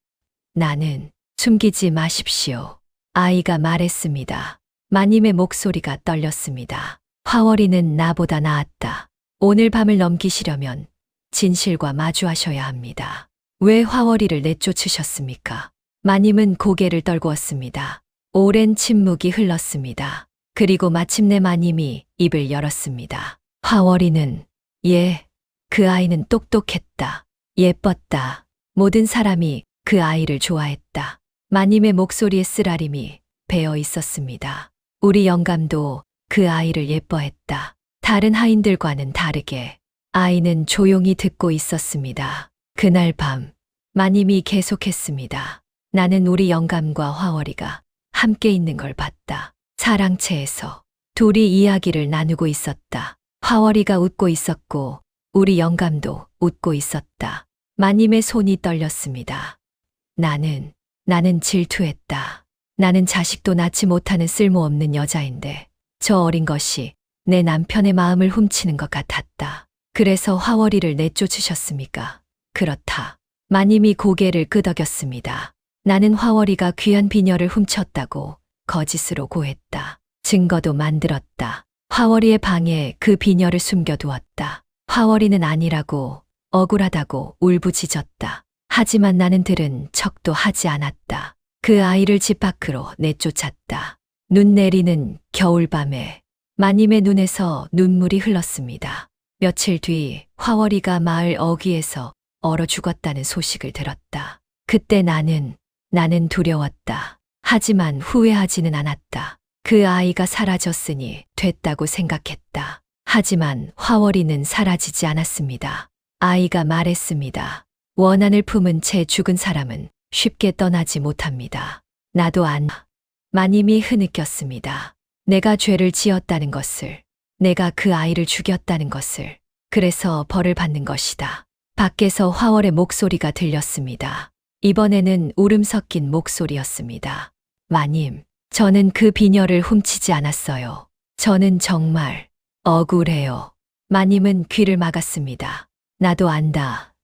나는 숨기지 마십시오. 아이가 말했습니다. 마님의 목소리가 떨렸습니다. 화월이는 나보다 나았다. 오늘 밤을 넘기시려면 진실과 마주하셔야 합니다. 왜 화월이를 내쫓으셨습니까? 마님은 고개를 떨구었습니다. 오랜 침묵이 흘렀습니다. 그리고 마침내 마님이 입을 열었습니다. 화월이는, 그 아이는 똑똑했다. 예뻤다. 모든 사람이 그 아이를 좋아했다. 마님의 목소리에 쓰라림이 배어 있었습니다. 우리 영감도 그 아이를 예뻐했다. 다른 하인들과는 다르게 아이는 조용히 듣고 있었습니다. 그날 밤 마님이 계속했습니다. 나는 우리 영감과 화월이가 함께 있는 걸 봤다. 사랑채에서 둘이 이야기를 나누고 있었다. 화월이가 웃고 있었고 우리 영감도 웃고 있었다. 마님의 손이 떨렸습니다. 나는 질투했다. 나는 자식도 낳지 못하는 쓸모없는 여자인데 저 어린 것이 내 남편의 마음을 훔치는 것 같았다. 그래서 화월이를 내쫓으셨습니까? 그렇다. 마님이 고개를 끄덕였습니다. 나는 화월이가 귀한 비녀를 훔쳤다고 거짓으로 고했다. 증거도 만들었다. 화월이의 방에 그 비녀를 숨겨두었다. 화월이는 아니라고 억울하다고 울부짖었다. 하지만 나는 들은 척도 하지 않았다. 그 아이를 집 밖으로 내쫓았다. 눈 내리는 겨울밤에 마님의 눈에서 눈물이 흘렀습니다. 며칠 뒤 화월이가 마을 어귀에서 얼어 죽었다는 소식을 들었다. 그때 나는 두려웠다. 하지만 후회하지는 않았다. 그 아이가 사라졌으니 됐다고 생각했다. 하지만 화월이는 사라지지 않았습니다. 아이가 말했습니다. 원한을 품은 채 죽은 사람은 쉽게 떠나지 못합니다. 나도 마님이 흐느꼈습니다. 내가 죄를 지었다는 것을, 내가 그 아이를 죽였다는 것을, 그래서 벌을 받는 것이다. 밖에서 화월의 목소리가 들렸습니다. 이번에는 울음 섞인 목소리였습니다. 마님, 저는 그 비녀를 훔치지 않았어요. 저는 정말 억울해요. 마님은 귀를 막았습니다. 나도 안다.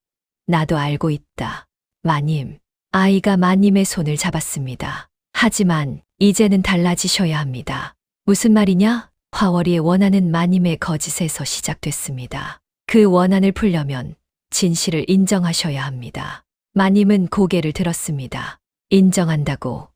나도 알고 있다. 마님, 아이가 마님의 손을 잡았습니다. 하지만 이제는 달라지셔야 합니다. 무슨 말이냐? 화월이의 원한은 마님의 거짓에서 시작됐습니다. 그 원한을 풀려면 진실을 인정하셔야 합니다. 마님은 고개를 들었습니다. 인정한다고?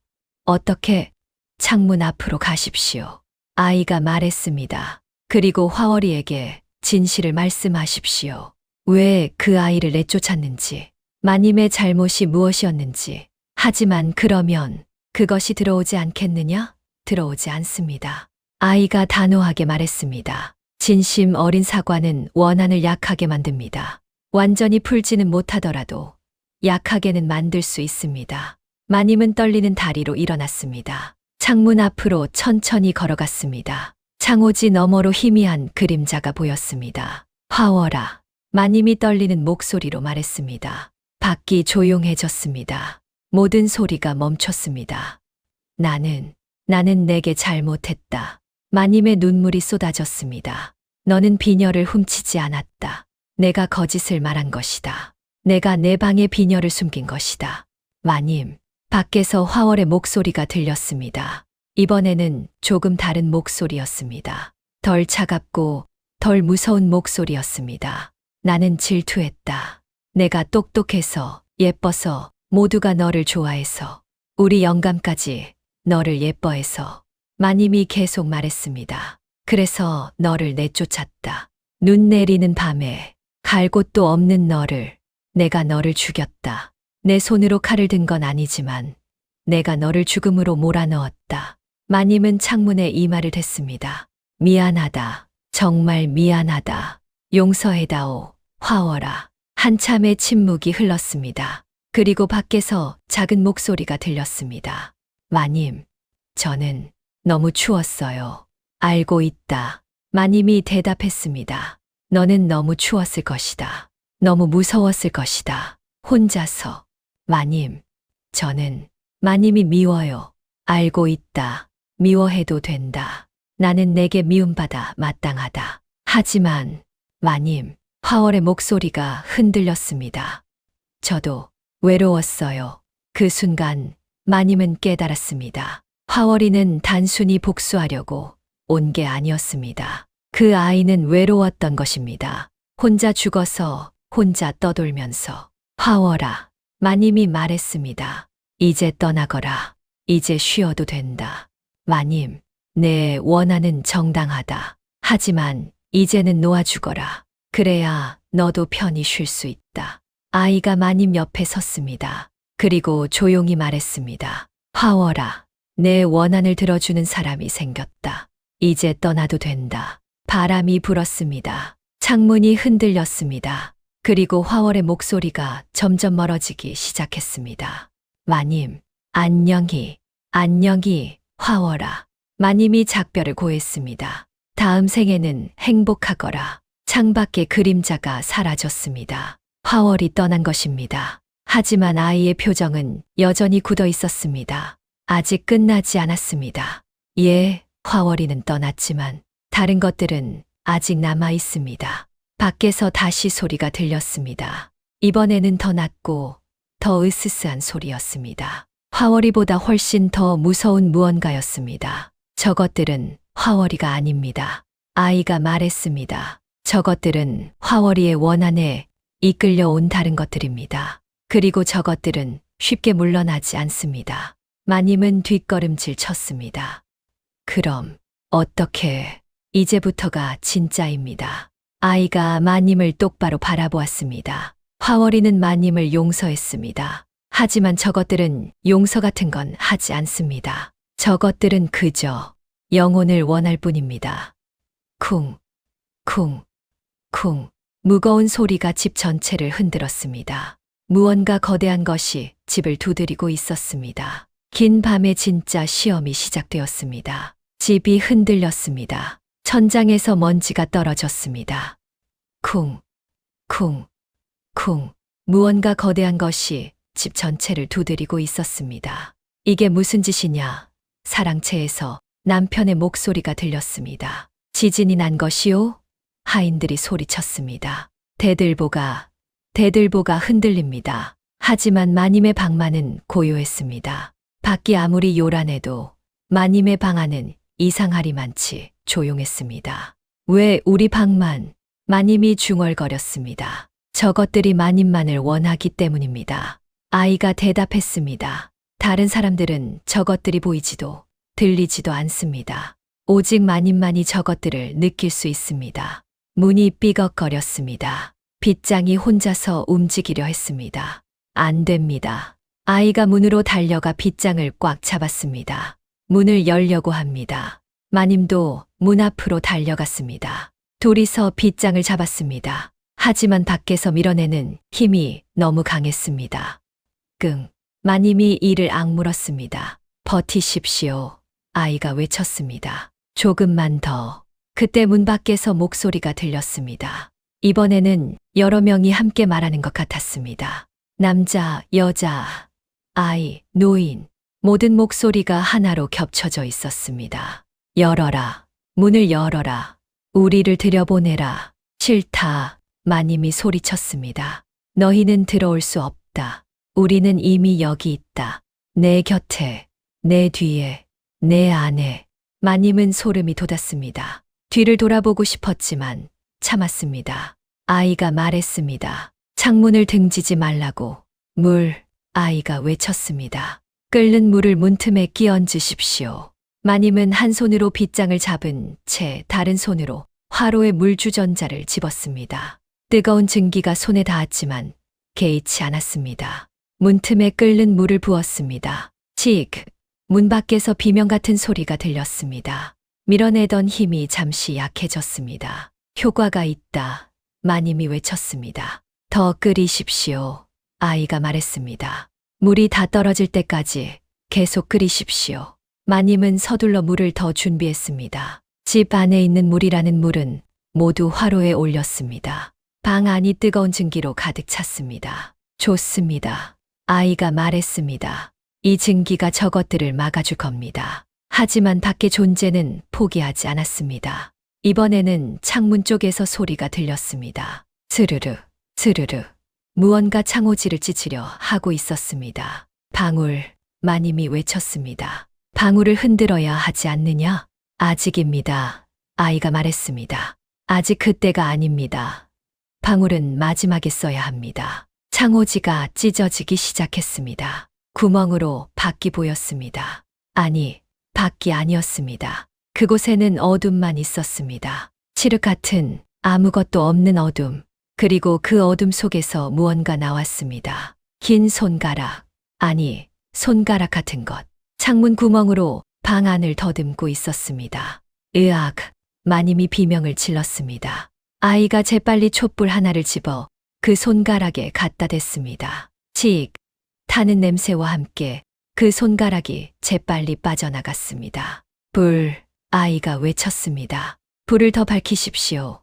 어떻게? 창문 앞으로 가십시오. 아이가 말했습니다. 그리고 화월이에게 진실을 말씀하십시오. 왜 그 아이를 내쫓았는지, 마님의 잘못이 무엇이었는지. 하지만 그러면 그것이 들어오지 않겠느냐? 들어오지 않습니다. 아이가 단호하게 말했습니다. 진심 어린 사과는 원한을 약하게 만듭니다. 완전히 풀지는 못하더라도 약하게는 만들 수 있습니다. 마님은 떨리는 다리로 일어났습니다. 창문 앞으로 천천히 걸어갔습니다. 창호지 너머로 희미한 그림자가 보였습니다. 화월아, 마님이 떨리는 목소리로 말했습니다. 밖이 조용해졌습니다. 모든 소리가 멈췄습니다. 나는 내게 잘못했다. 마님의 눈물이 쏟아졌습니다. 너는 비녀를 훔치지 않았다. 내가 거짓을 말한 것이다. 내가 내 방에 비녀를 숨긴 것이다. 마님, 밖에서 화월의 목소리가 들렸습니다. 이번에는 조금 다른 목소리였습니다. 덜 차갑고 덜 무서운 목소리였습니다. 나는 질투했다. 내가 똑똑해서, 예뻐서, 모두가 너를 좋아해서, 우리 영감까지 너를 예뻐해서. 마님이 계속 말했습니다. 그래서 너를 내쫓았다. 눈 내리는 밤에 갈 곳도 없는 내가 너를 죽였다. 내 손으로 칼을 든 건 아니지만 내가 너를 죽음으로 몰아넣었다. 마님은 창문에 이마를 댔습니다. 미안하다. 정말 미안하다. 용서해다오. 화월아. 한참의 침묵이 흘렀습니다. 그리고 밖에서 작은 목소리가 들렸습니다. 마님, 저는 너무 추웠어요. 알고 있다. 마님이 대답했습니다. 너는 너무 추웠을 것이다. 너무 무서웠을 것이다. 혼자서. 마님, 저는 마님이 미워요. 알고 있다. 미워해도 된다. 나는 내게 미움받아 마땅하다. 하지만 마님, 화월의 목소리가 흔들렸습니다. 저도 외로웠어요. 그 순간 마님은 깨달았습니다. 화월이는 단순히 복수하려고 온 게 아니었습니다. 그 아이는 외로웠던 것입니다. 혼자 죽어서 혼자 떠돌면서. 화월아, 마님이 말했습니다. 이제 떠나거라. 이제 쉬어도 된다. 마님, 내 원한은 정당하다. 하지만 이제는 놓아주거라. 그래야 너도 편히 쉴 수 있다. 아이가 마님 옆에 섰습니다. 그리고 조용히 말했습니다. 화월아, 내 원한을 들어주는 사람이 생겼다. 이제 떠나도 된다. 바람이 불었습니다. 창문이 흔들렸습니다. 그리고 화월의 목소리가 점점 멀어지기 시작했습니다. 마님, 안녕히, 안녕히, 화월아. 마님이 작별을 고했습니다. 다음 생에는 행복하거라. 창밖에 그림자가 사라졌습니다. 화월이 떠난 것입니다. 하지만 아이의 표정은 여전히 굳어 있었습니다. 아직 끝나지 않았습니다. 예, 화월이는 떠났지만 다른 것들은 아직 남아 있습니다. 밖에서 다시 소리가 들렸습니다. 이번에는 더 낮고 더 으스스한 소리였습니다. 화월이보다 훨씬 더 무서운 무언가였습니다. 저것들은 화월이가 아닙니다. 아이가 말했습니다. 저것들은 화월이의 원한에 이끌려온 다른 것들입니다. 그리고 저것들은 쉽게 물러나지 않습니다. 마님은 뒷걸음질 쳤습니다. 그럼 어떻게? 이제부터가 진짜입니다. 아이가 마님을 똑바로 바라보았습니다. 화월이는 마님을 용서했습니다. 하지만 저것들은 용서 같은 건 하지 않습니다. 저것들은 그저 영혼을 원할 뿐입니다. 쿵, 쿵, 쿵. 무거운 소리가 집 전체를 흔들었습니다. 무언가 거대한 것이 집을 두드리고 있었습니다. 긴 밤에 진짜 시험이 시작되었습니다. 집이 흔들렸습니다. 천장에서 먼지가 떨어졌습니다. 쿵, 쿵, 쿵. 무언가 거대한 것이 집 전체를 두드리고 있었습니다. 이게 무슨 짓이냐? 사랑채에서 남편의 목소리가 들렸습니다. 지진이 난 것이요? 하인들이 소리쳤습니다. 대들보가 흔들립니다. 하지만 마님의 방만은 고요했습니다. 밖이 아무리 요란해도 마님의 방 안은 이상하리만치 조용했습니다. 왜 우리 방만? 마님이 중얼거렸습니다. 저것들이 마님만을 원하기 때문입니다. 아이가 대답했습니다. 다른 사람들은 저것들이 보이지도 들리지도 않습니다. 오직 마님만이 저것들을 느낄 수 있습니다. 문이 삐걱거렸습니다. 빗장이 혼자서 움직이려 했습니다. 안 됩니다. 아이가 문으로 달려가 빗장을 꽉 잡았습니다. 문을 열려고 합니다. 마님도 문 앞으로 달려갔습니다. 둘이서 빗장을 잡았습니다. 하지만 밖에서 밀어내는 힘이 너무 강했습니다. 끙. 마님이 이를 악물었습니다. 버티십시오. 아이가 외쳤습니다. 조금만 더. 그때 문 밖에서 목소리가 들렸습니다. 이번에는 여러 명이 함께 말하는 것 같았습니다. 남자, 여자, 아이, 노인. 모든 목소리가 하나로 겹쳐져 있었습니다. 열어라. 문을 열어라. 우리를 들여보내라. 싫다. 마님이 소리쳤습니다. 너희는 들어올 수 없다. 우리는 이미 여기 있다. 내 곁에, 내 뒤에, 내 안에. 마님은 소름이 돋았습니다. 뒤를 돌아보고 싶었지만 참았습니다. 아이가 말했습니다. 창문을 등지지 말라고. 물. 아이가 외쳤습니다. 끓는 물을 문틈에 끼얹으십시오. 마님은 한 손으로 빗장을 잡은 채 다른 손으로 화로의 물주전자를 집었습니다. 뜨거운 증기가 손에 닿았지만 개의치 않았습니다. 문틈에 끓는 물을 부었습니다. 칙! 문 밖에서 비명 같은 소리가 들렸습니다. 밀어내던 힘이 잠시 약해졌습니다. 효과가 있다. 마님이 외쳤습니다. 더 끓이십시오. 아이가 말했습니다. 물이 다 떨어질 때까지 계속 끓이십시오. 마님은 서둘러 물을 더 준비했습니다. 집 안에 있는 물이라는 물은 모두 화로에 올렸습니다. 방 안이 뜨거운 증기로 가득 찼습니다. 좋습니다. 아이가 말했습니다. 이 증기가 저것들을 막아줄 겁니다. 하지만 밖의 존재는 포기하지 않았습니다. 이번에는 창문 쪽에서 소리가 들렸습니다. 스르르, 스르르. 무언가 창호지를 찢으려 하고 있었습니다. 방울, 마님이 외쳤습니다. 방울을 흔들어야 하지 않느냐? 아직입니다. 아이가 말했습니다. 아직 그때가 아닙니다. 방울은 마지막에 써야 합니다. 창호지가 찢어지기 시작했습니다. 구멍으로 밖이 보였습니다. 아니, 밖이 아니었습니다. 그곳에는 어둠만 있었습니다. 칠흑 같은 아무것도 없는 어둠. 그리고 그 어둠 속에서 무언가 나왔습니다. 긴 손가락. 아니, 손가락 같은 것. 창문 구멍으로 방 안을 더듬고 있었습니다. 으악, 마님이 비명을 질렀습니다. 아이가 재빨리 촛불 하나를 집어 그 손가락에 갖다 댔습니다. 칙, 타는 냄새와 함께 그 손가락이 재빨리 빠져나갔습니다. 불, 아이가 외쳤습니다. 불을 더 밝히십시오.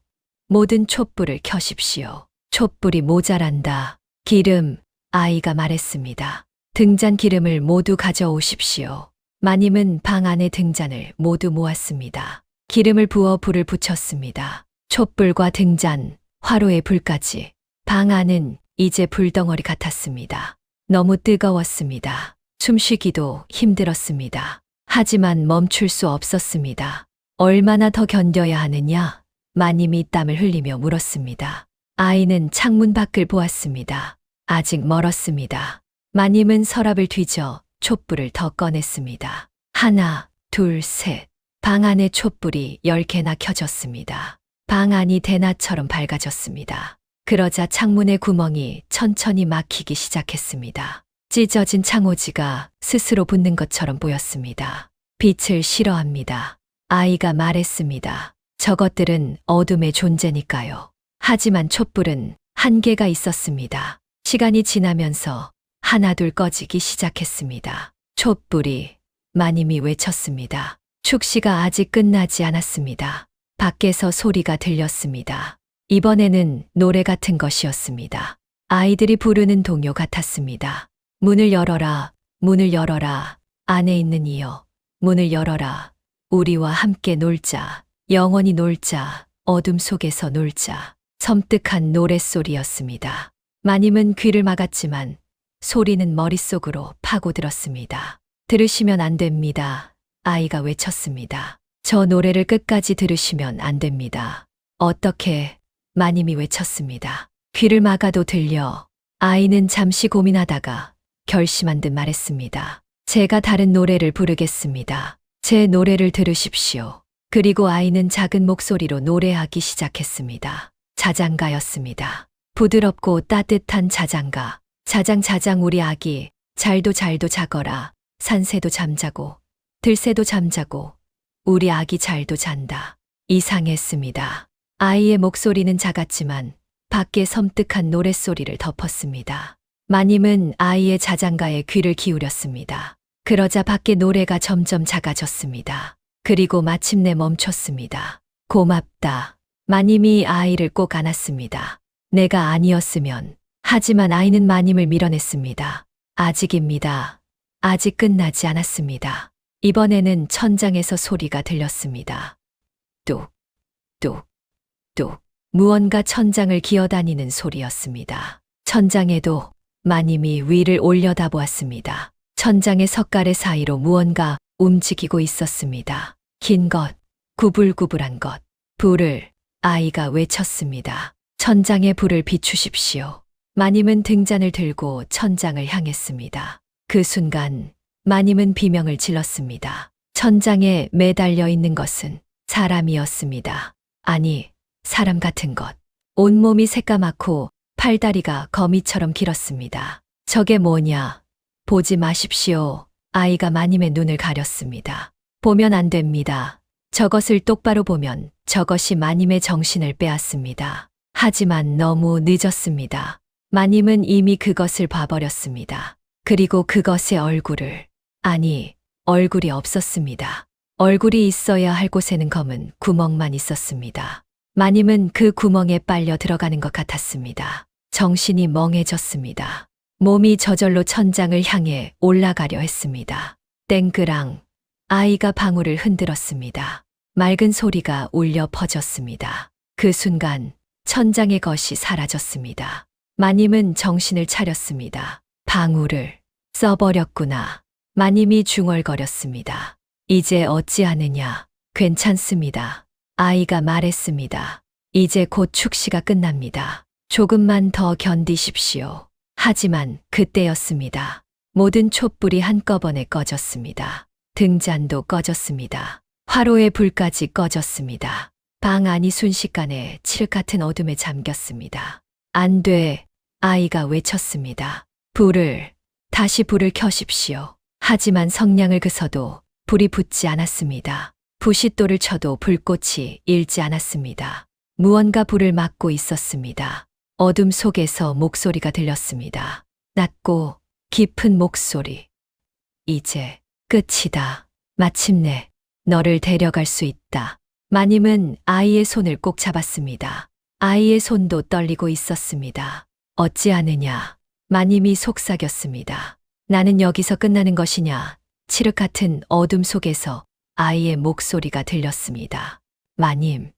모든 촛불을 켜십시오. 촛불이 모자란다. 기름, 아이가 말했습니다. 등잔 기름을 모두 가져오십시오. 마님은 방 안에 등잔을 모두 모았습니다. 기름을 부어 불을 붙였습니다. 촛불과 등잔, 화로의 불까지. 방 안은 이제 불덩어리 같았습니다. 너무 뜨거웠습니다. 숨쉬기도 힘들었습니다. 하지만 멈출 수 없었습니다. 얼마나 더 견뎌야 하느냐? 마님이 땀을 흘리며 물었습니다. 아이는 창문 밖을 보았습니다. 아직 멀었습니다. 마님은 서랍을 뒤져 촛불을 더 꺼냈습니다. 하나, 둘, 셋. 방 안에 촛불이 10개나 켜졌습니다. 방 안이 대낮처럼 밝아졌습니다. 그러자 창문의 구멍이 천천히 막히기 시작했습니다. 찢어진 창호지가 스스로 붙는 것처럼 보였습니다. 빛을 싫어합니다. 아이가 말했습니다. 저것들은 어둠의 존재니까요. 하지만 촛불은 한계가 있었습니다. 시간이 지나면서 하나둘 꺼지기 시작했습니다. 촛불이, 마님이 외쳤습니다. 축시가 아직 끝나지 않았습니다. 밖에서 소리가 들렸습니다. 이번에는 노래 같은 것이었습니다. 아이들이 부르는 동요 같았습니다. 문을 열어라, 문을 열어라, 안에 있는 이여. 문을 열어라, 우리와 함께 놀자, 영원히 놀자, 어둠 속에서 놀자. 섬뜩한 노랫소리였습니다. 마님은 귀를 막았지만 소리는 머릿속으로 파고들었습니다. 들으시면 안 됩니다. 아이가 외쳤습니다. 저 노래를 끝까지 들으시면 안 됩니다. 어떻게? 마님이 외쳤습니다. 귀를 막아도 들려. 아이는 잠시 고민하다가 결심한 듯 말했습니다. 제가 다른 노래를 부르겠습니다. 제 노래를 들으십시오. 그리고 아이는 작은 목소리로 노래하기 시작했습니다. 자장가였습니다. 부드럽고 따뜻한 자장가. 자장 우리 아기, 잘도 자거라. 산새도 잠자고, 들새도 잠자고, 우리 아기 잘도 잔다. 이상했습니다. 아이의 목소리는 작았지만 밖에 섬뜩한 노랫소리를 덮었습니다. 마님은 아이의 자장가에 귀를 기울였습니다. 그러자 밖에 노래가 점점 작아졌습니다. 그리고 마침내 멈췄습니다. 고맙다. 마님이 아이를 꼭 안았습니다. 내가 아니었으면. 하지만 아이는 마님을 밀어냈습니다. 아직입니다. 아직 끝나지 않았습니다. 이번에는 천장에서 소리가 들렸습니다. 뚝, 뚝, 뚝. 무언가 천장을 기어다니는 소리였습니다. 천장에도 마님이 위를 올려다보았습니다. 천장의 석가래 사이로 무언가 움직이고 있었습니다. 긴 것, 구불구불한 것. 불을, 아이가 외쳤습니다. 천장에 불을 비추십시오. 마님은 등잔을 들고 천장을 향했습니다. 그 순간 마님은 비명을 질렀습니다. 천장에 매달려 있는 것은 사람이었습니다. 아니, 사람 같은 것. 온몸이 새까맣고 팔다리가 거미처럼 길었습니다. 저게 뭐냐? 보지 마십시오. 아이가 마님의 눈을 가렸습니다. 보면 안 됩니다. 저것을 똑바로 보면 저것이 마님의 정신을 빼앗습니다. 하지만 너무 늦었습니다. 마님은 이미 그것을 봐버렸습니다. 그리고 그것의 얼굴을, 아니, 얼굴이 없었습니다. 얼굴이 있어야 할 곳에는 검은 구멍만 있었습니다. 마님은 그 구멍에 빨려 들어가는 것 같았습니다. 정신이 멍해졌습니다. 몸이 저절로 천장을 향해 올라가려 했습니다. 땡그랑, 아이가 방울을 흔들었습니다. 맑은 소리가 울려 퍼졌습니다. 그 순간 천장의 것이 사라졌습니다. 마님은 정신을 차렸습니다. 방울을 써버렸구나. 마님이 중얼거렸습니다. 이제 어찌하느냐? 괜찮습니다. 아이가 말했습니다. 이제 곧 축시가 끝납니다. 조금만 더 견디십시오. 하지만 그때였습니다. 모든 촛불이 한꺼번에 꺼졌습니다. 등잔도 꺼졌습니다. 화로의 불까지 꺼졌습니다. 방 안이 순식간에 칠흑 같은 어둠에 잠겼습니다. 안 돼, 아이가 외쳤습니다. 다시 불을 켜십시오. 하지만 성냥을 그서도 불이 붙지 않았습니다. 부싯돌을 쳐도 불꽃이 일지 않았습니다. 무언가 불을 막고 있었습니다. 어둠 속에서 목소리가 들렸습니다. 낮고 깊은 목소리. 이제 끝이다. 마침내 너를 데려갈 수 있다. 마님은 아이의 손을 꼭 잡았습니다. 아이의 손도 떨리고 있었습니다. 어찌하느냐. 마님이 속삭였습니다. 나는 여기서 끝나는 것이냐. 칠흑 같은 어둠 속에서 아이의 목소리가 들렸습니다. 마님.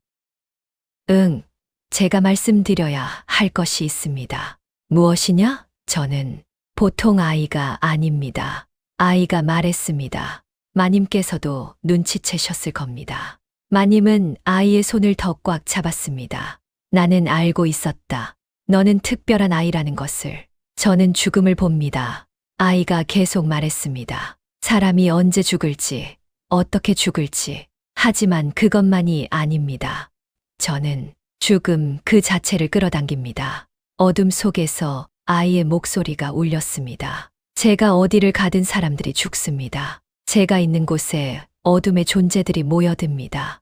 응, 제가 말씀드려야 할 것이 있습니다. 무엇이냐? 저는 보통 아이가 아닙니다. 아이가 말했습니다. 마님께서도 눈치채셨을 겁니다. 마님은 아이의 손을 더 꽉 잡았습니다. 나는 알고 있었다. 너는 특별한 아이라는 것을. 저는 죽음을 봅니다. 아이가 계속 말했습니다. 사람이 언제 죽을지, 어떻게 죽을지. 하지만 그것만이 아닙니다. 저는 죽음 그 자체를 끌어당깁니다. 어둠 속에서 아이의 목소리가 울렸습니다. 제가 어디를 가든 사람들이 죽습니다. 제가 있는 곳에 어둠의 존재들이 모여듭니다.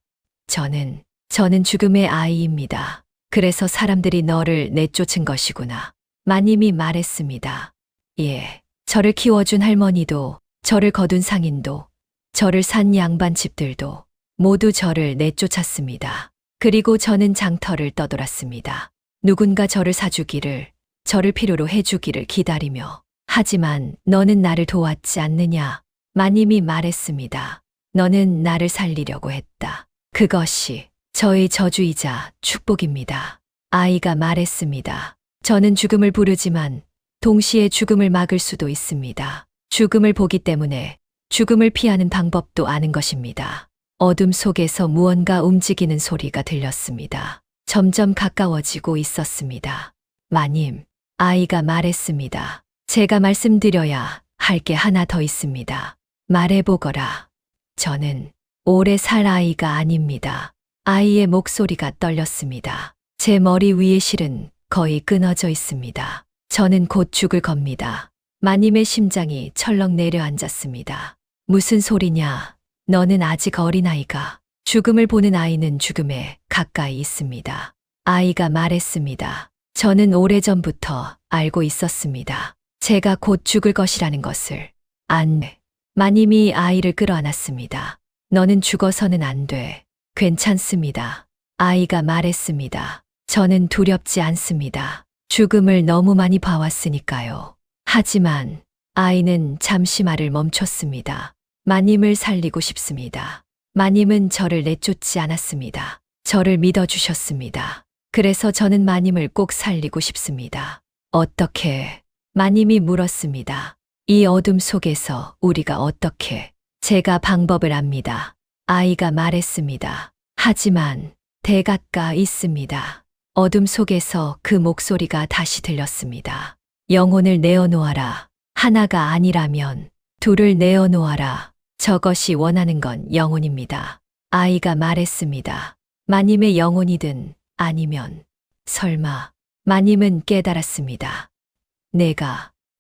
저는 죽음의 아이입니다. 그래서 사람들이 너를 내쫓은 것이구나. 마님이 말했습니다. 예, 저를 키워준 할머니도, 저를 거둔 상인도, 저를 산 양반 집들도 모두 저를 내쫓았습니다. 그리고 저는 장터를 떠돌았습니다. 누군가 저를 사주기를, 저를 필요로 해주기를 기다리며. 하지만 너는 나를 도왔지 않느냐. 마님이 말했습니다. 너는 나를 살리려고 했다. 그것이 저의 저주이자 축복입니다. 아이가 말했습니다. 저는 죽음을 부르지만 동시에 죽음을 막을 수도 있습니다. 죽음을 보기 때문에 죽음을 피하는 방법도 아는 것입니다. 어둠 속에서 무언가 움직이는 소리가 들렸습니다. 점점 가까워지고 있었습니다. 마님, 아이가 말했습니다. 제가 말씀드려야 할 게 하나 더 있습니다. 말해보거라. 저는 오래 살 아이가 아닙니다. 아이의 목소리가 떨렸습니다. 제 머리 위의 실은 거의 끊어져 있습니다. 저는 곧 죽을 겁니다. 마님의 심장이 철렁 내려앉았습니다. 무슨 소리냐? 너는 아직 어린아이가. 죽음을 보는 아이는 죽음에 가까이 있습니다. 아이가 말했습니다. 저는 오래전부터 알고 있었습니다. 제가 곧 죽을 것이라는 것을. 안 돼. 마님이 아이를 끌어안았습니다. 너는 죽어서는 안 돼. 괜찮습니다. 아이가 말했습니다. 저는 두렵지 않습니다. 죽음을 너무 많이 봐왔으니까요. 하지만 아이는 잠시 말을 멈췄습니다. 마님을 살리고 싶습니다. 마님은 저를 내쫓지 않았습니다. 저를 믿어주셨습니다. 그래서 저는 마님을 꼭 살리고 싶습니다. 어떻게? 마님이 물었습니다. 이 어둠 속에서 우리가 어떻게? 제가 방법을 압니다. 아이가 말했습니다. 하지만 대가가 있습니다. 어둠 속에서 그 목소리가 다시 들렸습니다. 영혼을 내어놓아라. 하나가 아니라면 둘을 내어놓아라. 저것이 원하는 건 영혼입니다. 아이가 말했습니다. 마님의 영혼이든 아니면 설마. 마님은 깨달았습니다.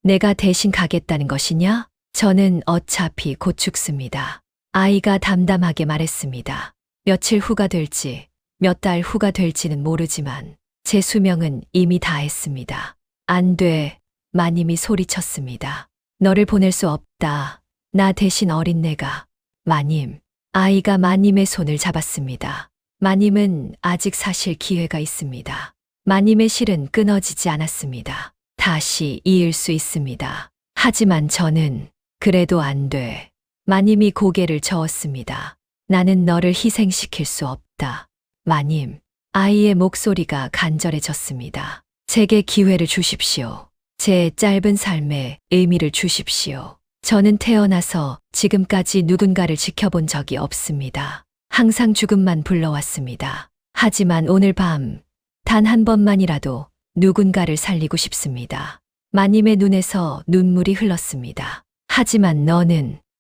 내가 대신 가겠다는 것이냐? 저는 어차피 곧 죽습니다. 아이가 담담하게 말했습니다. 며칠 후가 될지, 몇 달 후가 될지는 모르지만 제 수명은 이미 다했습니다. 안 돼. 마님이 소리쳤습니다. 너를 보낼 수 없다. 나 대신 어린 내가. 마님. 아이가 마님의 손을 잡았습니다. 마님은 아직 사실 기회가 있습니다. 마님의 실은 끊어지지 않았습니다. 다시 이을 수 있습니다. 하지만 저는 그래도 안 돼. 마님이 고개를 저었습니다. 나는 너를 희생시킬 수 없다. 마님. 아이의 목소리가 간절해졌습니다. 제게 기회를 주십시오. 제 짧은 삶에 의미를 주십시오. 저는 태어나서 지금까지 누군가를 지켜본 적이 없습니다. 항상 죽음만 불러왔습니다. 하지만 오늘 밤 단 한 번만이라도 누군가를 살리고 싶습니다. 마님의 눈에서 눈물이 흘렀습니다. 하지만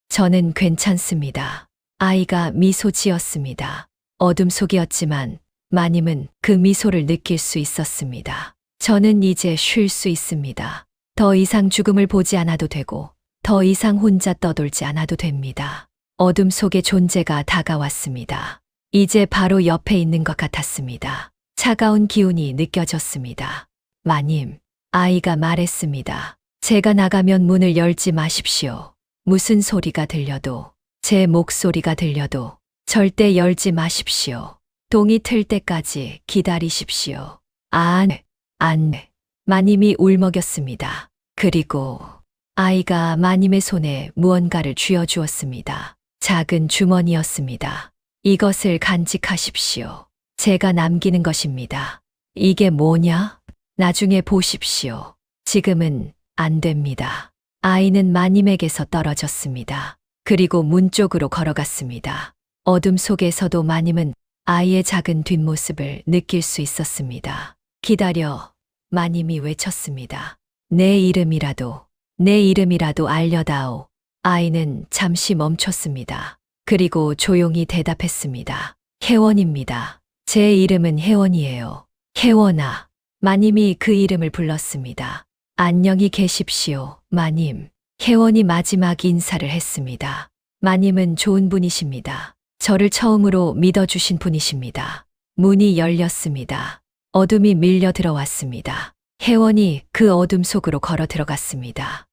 저는 괜찮습니다. 아이가 미소 지었습니다. 어둠 속이었지만 마님은 그 미소를 느낄 수 있었습니다. 저는 이제 쉴 수 있습니다. 더 이상 죽음을 보지 않아도 되고, 더 이상 혼자 떠돌지 않아도 됩니다. 어둠 속의 존재가 다가왔습니다. 이제 바로 옆에 있는 것 같았습니다. 차가운 기운이 느껴졌습니다. 마님, 아이가 말했습니다. 제가 나가면 문을 열지 마십시오. 무슨 소리가 들려도, 제 목소리가 들려도 절대 열지 마십시오. 동이 틀 때까지 기다리십시오. 안 돼. 마님이 울먹였습니다. 그리고 아이가 마님의 손에 무언가를 쥐어주었습니다. 작은 주머니였습니다. 이것을 간직하십시오. 제가 남기는 것입니다. 이게 뭐냐? 나중에 보십시오. 지금은 안 됩니다. 아이는 마님에게서 떨어졌습니다. 그리고 문 쪽으로 걸어갔습니다. 어둠 속에서도 마님은 아이의 작은 뒷모습을 느낄 수 있었습니다. 기다려, 마님이 외쳤습니다. 내 이름이라도 알려다오. 아이는 잠시 멈췄습니다. 그리고 조용히 대답했습니다. 혜원입니다. 제 이름은 혜원이에요. 혜원아. 마님이 그 이름을 불렀습니다. 안녕히 계십시오, 마님. 혜원이 마지막 인사를 했습니다. 마님은 좋은 분이십니다. 저를 처음으로 믿어주신 분이십니다. 문이 열렸습니다. 어둠이 밀려 들어왔습니다. 혜원이 그 어둠 속으로 걸어 들어갔습니다.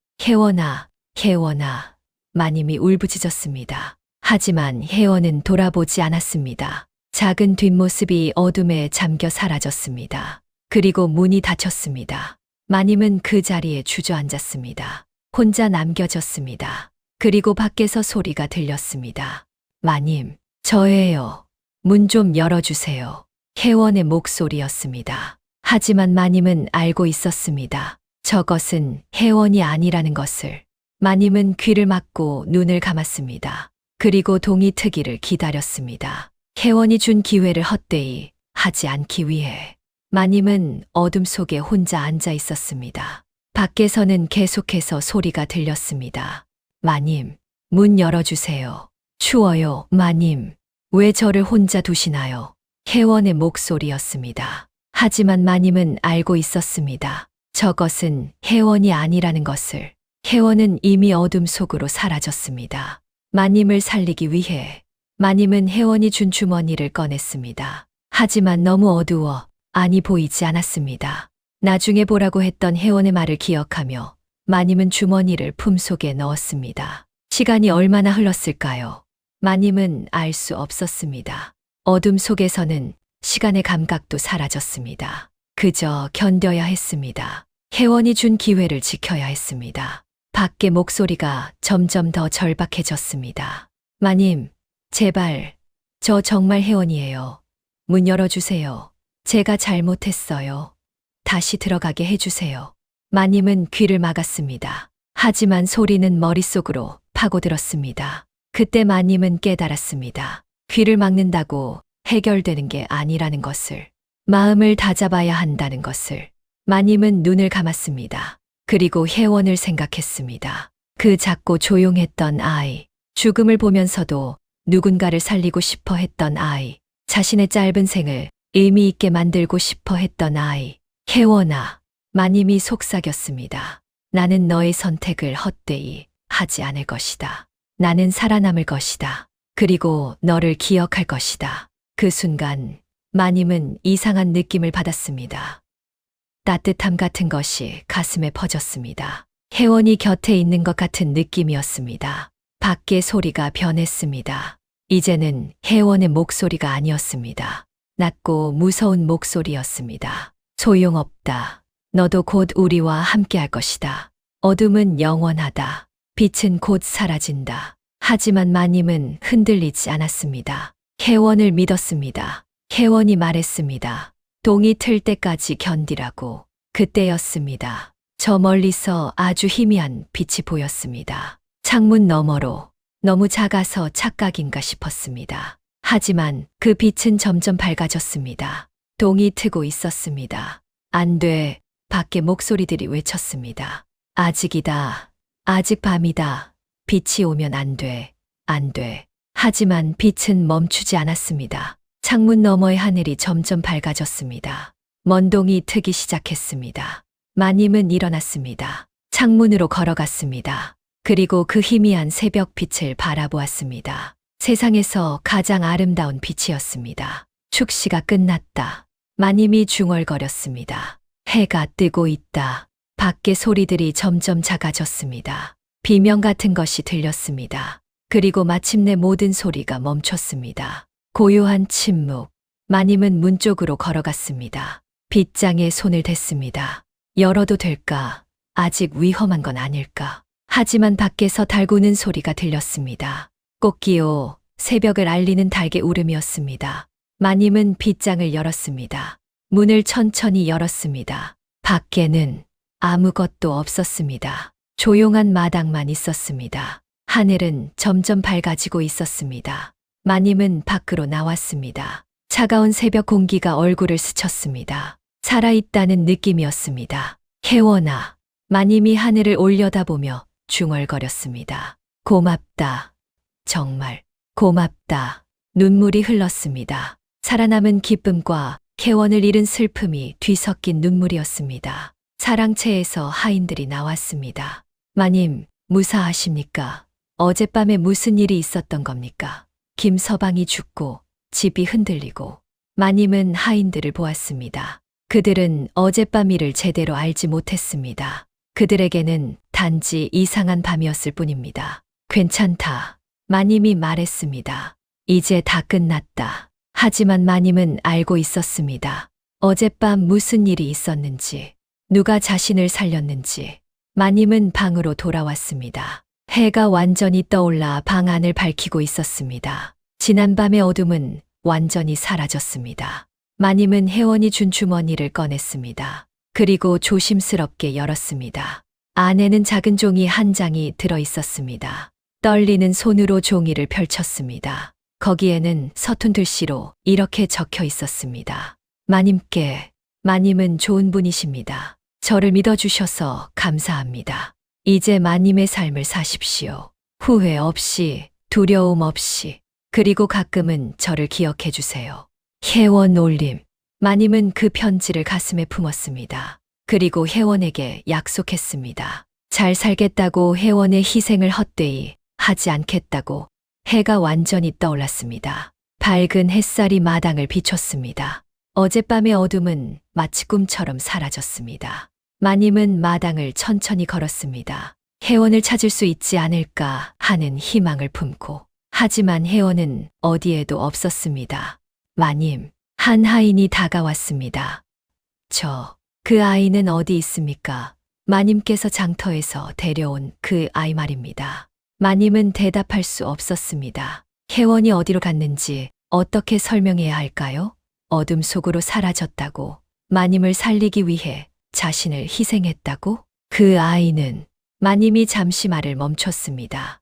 혜원아. 마님이 울부짖었습니다. 하지만 혜원은 돌아보지 않았습니다. 작은 뒷모습이 어둠에 잠겨 사라졌습니다. 그리고 문이 닫혔습니다. 마님은 그 자리에 주저앉았습니다. 혼자 남겨졌습니다. 그리고 밖에서 소리가 들렸습니다. 마님, 저예요. 문 좀 열어주세요. 혜원의 목소리였습니다. 하지만 마님은 알고 있었습니다. 저것은 혜원이 아니라는 것을. 마님은 귀를 막고 눈을 감았습니다. 그리고 동이 트기를 기다렸습니다. 혜원이 준 기회를 헛되이 하지 않기 위해. 마님은 어둠 속에 혼자 앉아 있었습니다. 밖에서는 계속해서 소리가 들렸습니다. 마님, 문 열어주세요. 추워요, 마님. 왜 저를 혼자 두시나요? 혜원의 목소리였습니다. 하지만 마님은 알고 있었습니다. 저것은 혜원이 아니라는 것을. 혜원은 이미 어둠 속으로 사라졌습니다. 마님을 살리기 위해 마님은 혜원이 준 주머니를 꺼냈습니다. 하지만 너무 어두워 안이 보이지 않았습니다. 나중에 보라고 했던 혜원의 말을 기억하며 마님은 주머니를 품속에 넣었습니다. 시간이 얼마나 흘렀을까요? 마님은 알 수 없었습니다. 어둠 속에서는 시간의 감각도 사라졌습니다. 그저 견뎌야 했습니다. 혜원이 준 기회를 지켜야 했습니다. 밖의 목소리가 점점 더 절박해졌습니다. 마님, 제발, 저 정말 혜원이에요. 문 열어주세요. 제가 잘못했어요. 다시 들어가게 해주세요. 마님은 귀를 막았습니다. 하지만 소리는 머릿속으로 파고들었습니다. 그때 마님은 깨달았습니다. 귀를 막는다고 해결되는 게 아니라는 것을. 마음을 다잡아야 한다는 것을. 마님은 눈을 감았습니다. 그리고 혜원을 생각했습니다. 그 작고 조용했던 아이. 죽음을 보면서도 누군가를 살리고 싶어 했던 아이. 자신의 짧은 생을 의미 있게 만들고 싶어 했던 아이. 혜원아. 마님이 속삭였습니다. 나는 너의 선택을 헛되이 하지 않을 것이다. 나는 살아남을 것이다. 그리고 너를 기억할 것이다. 그 순간 마님은 이상한 느낌을 받았습니다. 따뜻함 같은 것이 가슴에 퍼졌습니다. 혜원이 곁에 있는 것 같은 느낌이었습니다. 밖의 소리가 변했습니다. 이제는 혜원의 목소리가 아니었습니다. 낮고 무서운 목소리였습니다. 소용없다. 너도 곧 우리와 함께할 것이다. 어둠은 영원하다. 빛은 곧 사라진다. 하지만 마님은 흔들리지 않았습니다. 혜원을 믿었습니다. 혜원이 말했습니다. 동이 틀 때까지 견디라고. 그때였습니다. 저 멀리서 아주 희미한 빛이 보였습니다. 창문 너머로. 너무 작아서 착각인가 싶었습니다. 하지만 그 빛은 점점 밝아졌습니다. 동이 트고 있었습니다. 안 돼. 밖에 목소리들이 외쳤습니다. 아직이다. 아직 밤이다. 빛이 오면 안 돼. 안 돼. 하지만 빛은 멈추지 않았습니다. 창문 너머의 하늘이 점점 밝아졌습니다. 먼동이 트기 시작했습니다. 마님은 일어났습니다. 창문으로 걸어갔습니다. 그리고 그 희미한 새벽 빛을 바라보았습니다. 세상에서 가장 아름다운 빛이었습니다. 축시가 끝났다. 마님이 중얼거렸습니다. 해가 뜨고 있다. 밖의 소리들이 점점 작아졌습니다. 비명 같은 것이 들렸습니다. 그리고 마침내 모든 소리가 멈췄습니다. 고요한 침묵. 마님은 문 쪽으로 걸어갔습니다. 빗장에 손을 댔습니다. 열어도 될까? 아직 위험한 건 아닐까? 하지만 밖에서 달구는 소리가 들렸습니다. 꽃기호, 새벽을 알리는 닭의 울음이었습니다. 마님은 빗장을 열었습니다. 문을 천천히 열었습니다. 밖에는 아무것도 없었습니다. 조용한 마당만 있었습니다. 하늘은 점점 밝아지고 있었습니다. 마님은 밖으로 나왔습니다. 차가운 새벽 공기가 얼굴을 스쳤습니다. 살아있다는 느낌이었습니다. 혜원아. 마님이 하늘을 올려다보며 중얼거렸습니다. 고맙다. 정말 고맙다. 눈물이 흘렀습니다. 살아남은 기쁨과 혜원을 잃은 슬픔이 뒤섞인 눈물이었습니다. 사랑채에서 하인들이 나왔습니다. 마님, 무사하십니까? 어젯밤에 무슨 일이 있었던 겁니까? 김서방이 죽고 집이 흔들리고. 마님은 하인들을 보았습니다. 그들은 어젯밤 일을 제대로 알지 못했습니다. 그들에게는 단지 이상한 밤이었을 뿐입니다. 괜찮다. 마님이 말했습니다. 이제 다 끝났다. 하지만 마님은 알고 있었습니다. 어젯밤 무슨 일이 있었는지, 누가 자신을 살렸는지. 마님은 방으로 돌아왔습니다. 해가 완전히 떠올라 방 안을 밝히고 있었습니다. 지난밤의 어둠은 완전히 사라졌습니다. 마님은 혜원이 준 주머니를 꺼냈습니다. 그리고 조심스럽게 열었습니다. 안에는 작은 종이 한 장이 들어 있었습니다. 떨리는 손으로 종이를 펼쳤습니다. 거기에는 서툰 글씨로 이렇게 적혀 있었습니다. 마님께, 마님은 좋은 분이십니다. 저를 믿어주셔서 감사합니다. 이제 마님의 삶을 사십시오. 후회 없이, 두려움 없이. 그리고 가끔은 저를 기억해 주세요. 혜원 올림. 마님은 그 편지를 가슴에 품었습니다. 그리고 혜원에게 약속했습니다. 잘 살겠다고 혜원의 희생을 헛되이 하지 않겠다고. 해가 완전히 떠올랐습니다. 밝은 햇살이 마당을 비췄습니다. 어젯밤의 어둠은 마치 꿈처럼 사라졌습니다. 마님은 마당을 천천히 걸었습니다. 혜원을 찾을 수 있지 않을까 하는 희망을 품고. 하지만 혜원은 어디에도 없었습니다. 마님, 한 하인이 다가왔습니다. 그 아이는 어디 있습니까? 마님께서 장터에서 데려온 그 아이 말입니다. 마님은 대답할 수 없었습니다. 혜원이 어디로 갔는지 어떻게 설명해야 할까요? 어둠 속으로 사라졌다고, 마님을 살리기 위해 자신을 희생했다고? 그 아이는. 마님이 잠시 말을 멈췄습니다.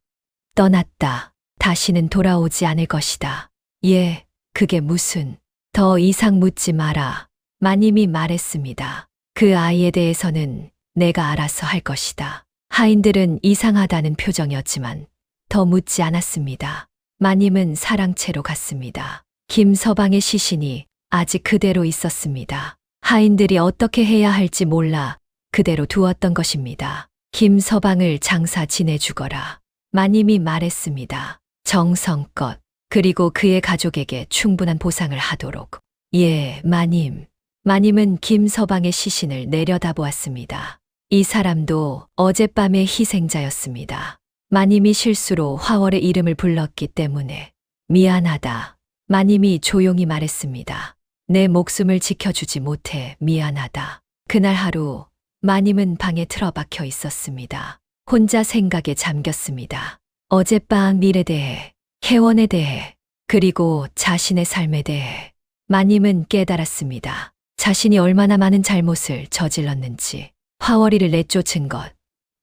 떠났다. 다시는 돌아오지 않을 것이다. 예, 그게 무슨. 더 이상 묻지 마라. 마님이 말했습니다. 그 아이에 대해서는 내가 알아서 할 것이다. 하인들은 이상하다는 표정이었지만 더 묻지 않았습니다. 마님은 사랑채로 갔습니다. 김서방의 시신이 아직 그대로 있었습니다. 하인들이 어떻게 해야 할지 몰라 그대로 두었던 것입니다. 김서방을 장사 지내주거라. 마님이 말했습니다. 정성껏. 그리고 그의 가족에게 충분한 보상을 하도록. 예, 마님. 마님은 김서방의 시신을 내려다보았습니다. 이 사람도 어젯밤의 희생자였습니다. 마님이 실수로 화월의 이름을 불렀기 때문에 미안하다. 마님이 조용히 말했습니다. 내 목숨을 지켜주지 못해 미안하다. 그날 하루 마님은 방에 틀어박혀 있었습니다. 혼자 생각에 잠겼습니다. 어젯밤 일에 대해, 혜원에 대해, 그리고 자신의 삶에 대해. 마님은 깨달았습니다. 자신이 얼마나 많은 잘못을 저질렀는지. 화월이를 내쫓은 것,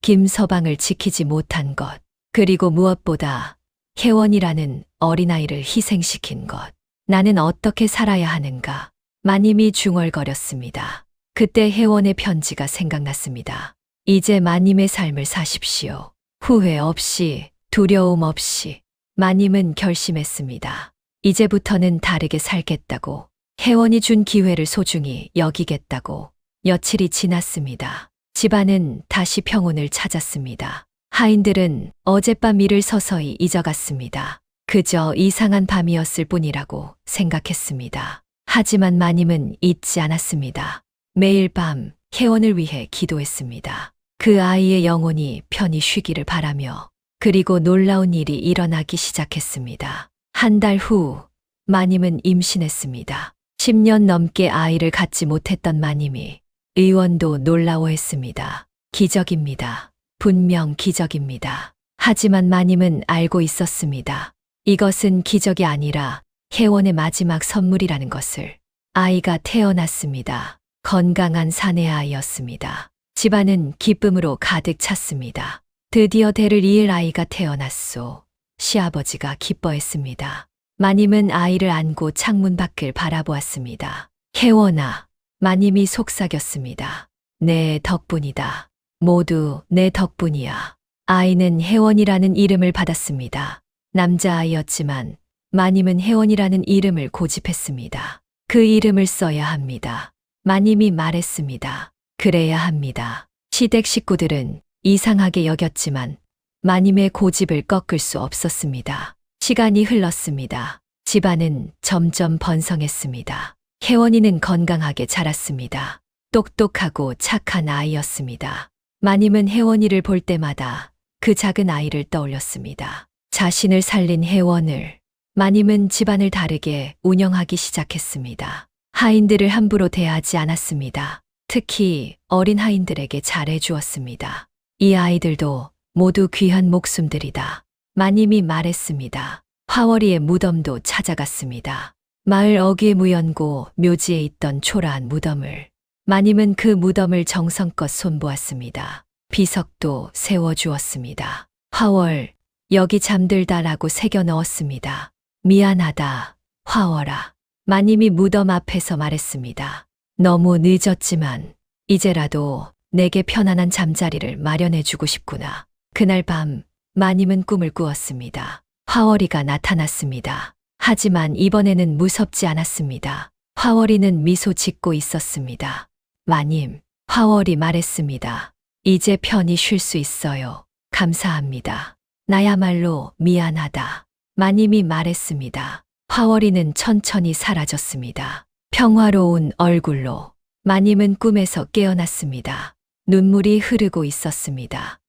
김서방을 지키지 못한 것, 그리고 무엇보다 혜원이라는 어린아이를 희생시킨 것. 나는 어떻게 살아야 하는가? 마님이 중얼거렸습니다. 그때 혜원의 편지가 생각났습니다. 이제 마님의 삶을 사십시오. 후회 없이, 두려움 없이. 마님은 결심했습니다. 이제부터는 다르게 살겠다고. 혜원이 준 기회를 소중히 여기겠다고. 며칠이 지났습니다. 집안은 다시 평온을 찾았습니다. 하인들은 어젯밤 일을 서서히 잊어갔습니다. 그저 이상한 밤이었을 뿐이라고 생각했습니다. 하지만 마님은 잊지 않았습니다. 매일 밤 혜원을 위해 기도했습니다. 그 아이의 영혼이 편히 쉬기를 바라며. 그리고 놀라운 일이 일어나기 시작했습니다. 한 달 후 마님은 임신했습니다. 10년 넘게 아이를 갖지 못했던 마님이 의원도 놀라워했습니다. 기적입니다. 분명 기적입니다. 하지만 마님은 알고 있었습니다. 이것은 기적이 아니라 혜원의 마지막 선물이라는 것을. 아이가 태어났습니다. 건강한 사내 아이였습니다. 집안은 기쁨으로 가득 찼습니다. 드디어 대를 이을 아이가 태어났소. 시아버지가 기뻐했습니다. 마님은 아이를 안고 창문 밖을 바라보았습니다. 혜원아, 마님이 속삭였습니다. 내 덕분이다. 모두 내 덕분이야. 아이는 혜원이라는 이름을 받았습니다. 남자아이였지만 마님은 혜원이라는 이름을 고집했습니다. 그 이름을 써야 합니다. 마님이 말했습니다. 그래야 합니다. 시댁 식구들은 이상하게 여겼지만 마님의 고집을 꺾을 수 없었습니다. 시간이 흘렀습니다. 집안은 점점 번성했습니다. 혜원이는 건강하게 자랐습니다. 똑똑하고 착한 아이였습니다. 마님은 혜원이를 볼 때마다 그 작은 아이를 떠올렸습니다. 자신을 살린 혜원을. 마님은 집안을 다르게 운영하기 시작했습니다. 하인들을 함부로 대하지 않았습니다. 특히 어린 하인들에게 잘해 주었습니다. 이 아이들도 모두 귀한 목숨들이다. 마님이 말했습니다. 화월이의 무덤도 찾아갔습니다. 마을 어귀의 무연고 묘지에 있던 초라한 무덤을. 마님은 그 무덤을 정성껏 손보았습니다. 비석도 세워주었습니다. 화월, 여기 잠들다라고 새겨 넣었습니다. 미안하다, 화월아. 마님이 무덤 앞에서 말했습니다. 너무 늦었지만 이제라도 내게 편안한 잠자리를 마련해주고 싶구나. 그날 밤 마님은 꿈을 꾸었습니다. 화월이가 나타났습니다. 하지만 이번에는 무섭지 않았습니다. 화월이는 미소 짓고 있었습니다. 마님, 화월이 말했습니다. 이제 편히 쉴 수 있어요. 감사합니다. 나야말로 미안하다. 마님이 말했습니다. 화월이는 천천히 사라졌습니다. 평화로운 얼굴로. 마님은 꿈에서 깨어났습니다. 눈물이 흐르고 있었습니다.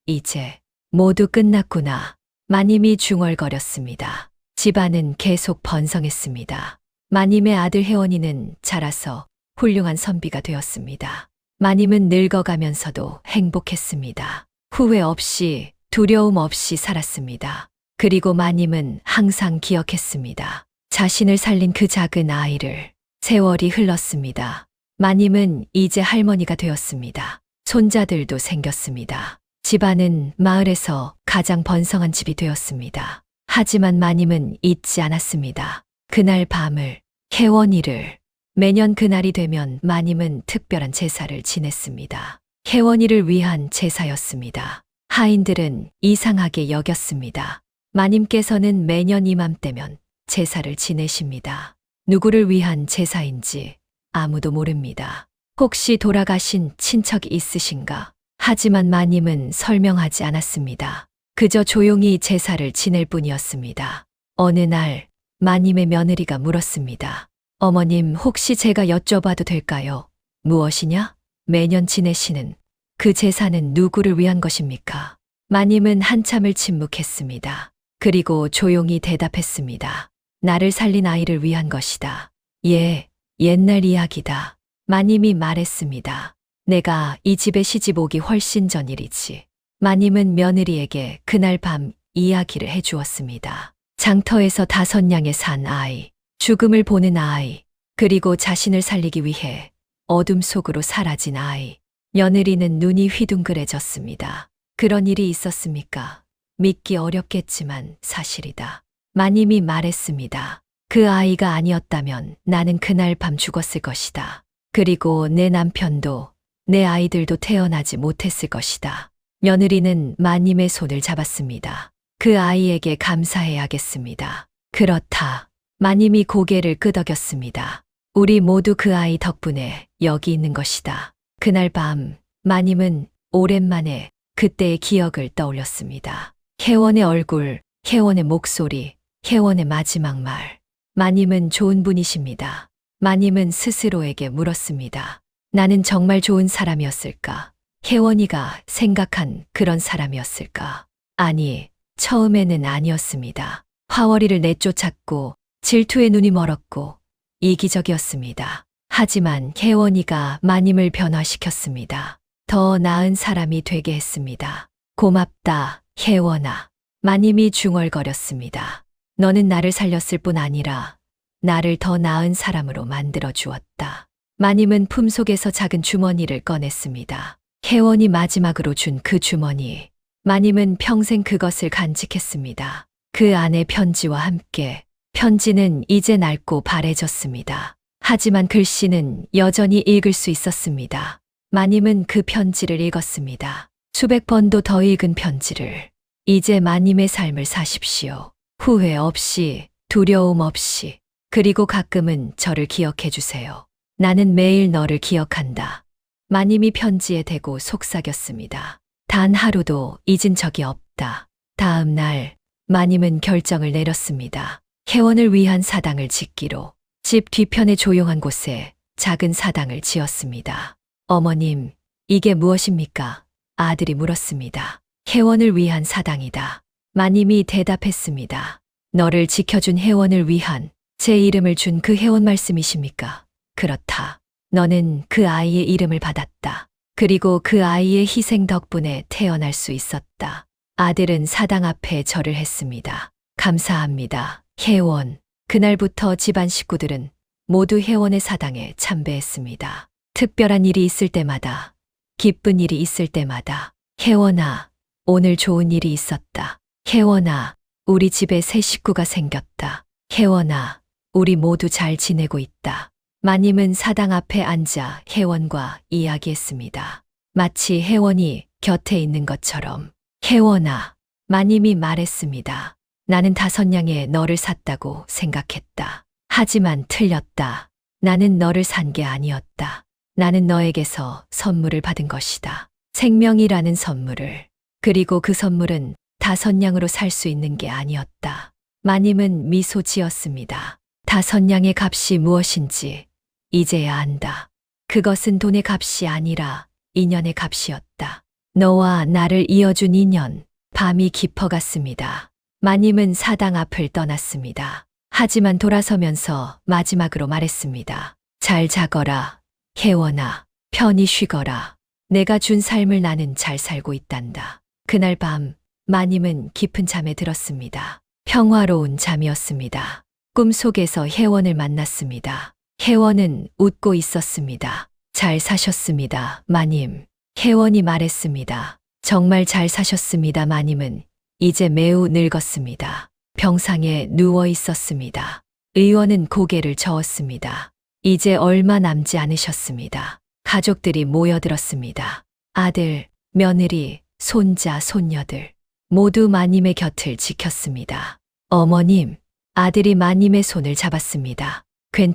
이제 모두 끝났구나. 마님이 중얼거렸습니다. 집안은 계속 번성했습니다. 마님의 아들 혜원이는 자라서 훌륭한 선비가 되었습니다. 마님은 늙어가면서도 행복했습니다. 후회 없이, 두려움 없이 살았습니다. 그리고 마님은 항상 기억했습니다. 자신을 살린 그 작은 아이를. 세월이 흘렀습니다. 마님은 이제 할머니가 되었습니다. 손자들도 생겼습니다. 집안은 마을에서 가장 번성한 집이 되었습니다. 하지만 마님은 잊지 않았습니다. 그날 밤을, 혜원이를. 매년 그날이 되면 마님은 특별한 제사를 지냈습니다. 혜원이를 위한 제사였습니다. 하인들은 이상하게 여겼습니다. 마님께서는 매년 이맘때면 제사를 지내십니다. 누구를 위한 제사인지 아무도 모릅니다. 혹시 돌아가신 친척이 있으신가? 하지만 마님은 설명하지 않았습니다. 그저 조용히 제사를 지낼 뿐이었습니다. 어느 날 마님의 며느리가 물었습니다. 어머님, 혹시 제가 여쭤봐도 될까요? 무엇이냐? 매년 지내시는 그 제사는 누구를 위한 것입니까? 마님은 한참을 침묵했습니다. 그리고 조용히 대답했습니다. 나를 살린 아이를 위한 것이다. 예, 옛날 이야기다. 마님이 말했습니다. 내가 이 집에 시집 오기 훨씬 전 일이지. 마님은 며느리에게 그날 밤 이야기를 해주었습니다. 장터에서 5냥에 산 아이, 죽음을 보는 아이, 그리고 자신을 살리기 위해 어둠 속으로 사라진 아이. 며느리는 눈이 휘둥그레졌습니다. 그런 일이 있었습니까? 믿기 어렵겠지만 사실이다. 마님이 말했습니다. 그 아이가 아니었다면 나는 그날 밤 죽었을 것이다. 그리고 내 남편도 내 아이들도 태어나지 못했을 것이다. 며느리는 마님의 손을 잡았습니다. 그 아이에게 감사해야겠습니다. 그렇다. 마님이 고개를 끄덕였습니다. 우리 모두 그 아이 덕분에 여기 있는 것이다. 그날 밤 마님은 오랜만에 그때의 기억을 떠올렸습니다. 혜원의 얼굴, 혜원의 목소리, 혜원의 마지막 말. 마님은 좋은 분이십니다. 마님은 스스로에게 물었습니다. 나는 정말 좋은 사람이었을까? 혜원이가 생각한 그런 사람이었을까? 아니, 처음에는 아니었습니다. 화월이를 내쫓았고 질투에 눈이 멀었고 이기적이었습니다. 하지만 혜원이가 마님을 변화시켰습니다. 더 나은 사람이 되게 했습니다. 고맙다, 혜원아. 마님이 중얼거렸습니다. 너는 나를 살렸을 뿐 아니라 나를 더 나은 사람으로 만들어 주었다. 마님은 품속에서 작은 주머니를 꺼냈습니다. 혜원이 마지막으로 준 그 주머니. 마님은 평생 그것을 간직했습니다. 그 안에 편지와 함께. 편지는 이제 낡고 바래졌습니다. 하지만 글씨는 여전히 읽을 수 있었습니다. 마님은 그 편지를 읽었습니다. 수백 번도 더 읽은 편지를. 이제 마님의 삶을 사십시오. 후회 없이, 두려움 없이. 그리고 가끔은 저를 기억해 주세요. 나는 매일 너를 기억한다. 마님이 편지에 대고 속삭였습니다. 단 하루도 잊은 적이 없다. 다음 날 마님은 결정을 내렸습니다. 혜원을 위한 사당을 짓기로. 집 뒤편의 조용한 곳에 작은 사당을 지었습니다. 어머님, 이게 무엇입니까? 아들이 물었습니다. 혜원을 위한 사당이다. 마님이 대답했습니다. 너를 지켜준 혜원을 위한, 제 이름을 준 그 혜원 말씀이십니까? 그렇다. 너는 그 아이의 이름을 받았다. 그리고 그 아이의 희생 덕분에 태어날 수 있었다. 아들은 사당 앞에 절을 했습니다. 감사합니다, 혜원. 그날부터 집안 식구들은 모두 혜원의 사당에 참배했습니다. 특별한 일이 있을 때마다, 기쁜 일이 있을 때마다, 혜원아, 오늘 좋은 일이 있었다. 혜원아, 우리 집에 새 식구가 생겼다. 혜원아, 우리 모두 잘 지내고 있다. 마님은 사당 앞에 앉아 혜원과 이야기했습니다. 마치 혜원이 곁에 있는 것처럼. 혜원아, 마님이 말했습니다. 나는 5냥에 너를 샀다고 생각했다. 하지만 틀렸다. 나는 너를 산 게 아니었다. 나는 너에게서 선물을 받은 것이다. 생명이라는 선물을. 그리고 그 선물은 5냥으로 살 수 있는 게 아니었다. 마님은 미소 지었습니다. 5냥의 값이 무엇인지 이제야 안다. 그것은 돈의 값이 아니라 인연의 값이었다. 너와 나를 이어준 인연. 밤이 깊어갔습니다. 마님은 사당 앞을 떠났습니다. 하지만 돌아서면서 마지막으로 말했습니다. 잘 자거라, 혜원아. 편히 쉬거라. 내가 준 삶을 나는 잘 살고 있단다. 그날 밤 마님은 깊은 잠에 들었습니다. 평화로운 잠이었습니다. 꿈속에서 혜원을 만났습니다. 혜원은 웃고 있었습니다. 잘 사셨습니다, 마님. 혜원이 말했습니다. 정말 잘 사셨습니다. 마님은 이제 매우 늙었습니다. 병상에 누워 있었습니다. 의원은 고개를 저었습니다. 이제 얼마 남지 않으셨습니다. 가족들이 모여들었습니다. 아들, 며느리, 손자, 손녀들 모두 마님의 곁을 지켰습니다. 어머님, 아들이 마님의 손을 잡았습니다.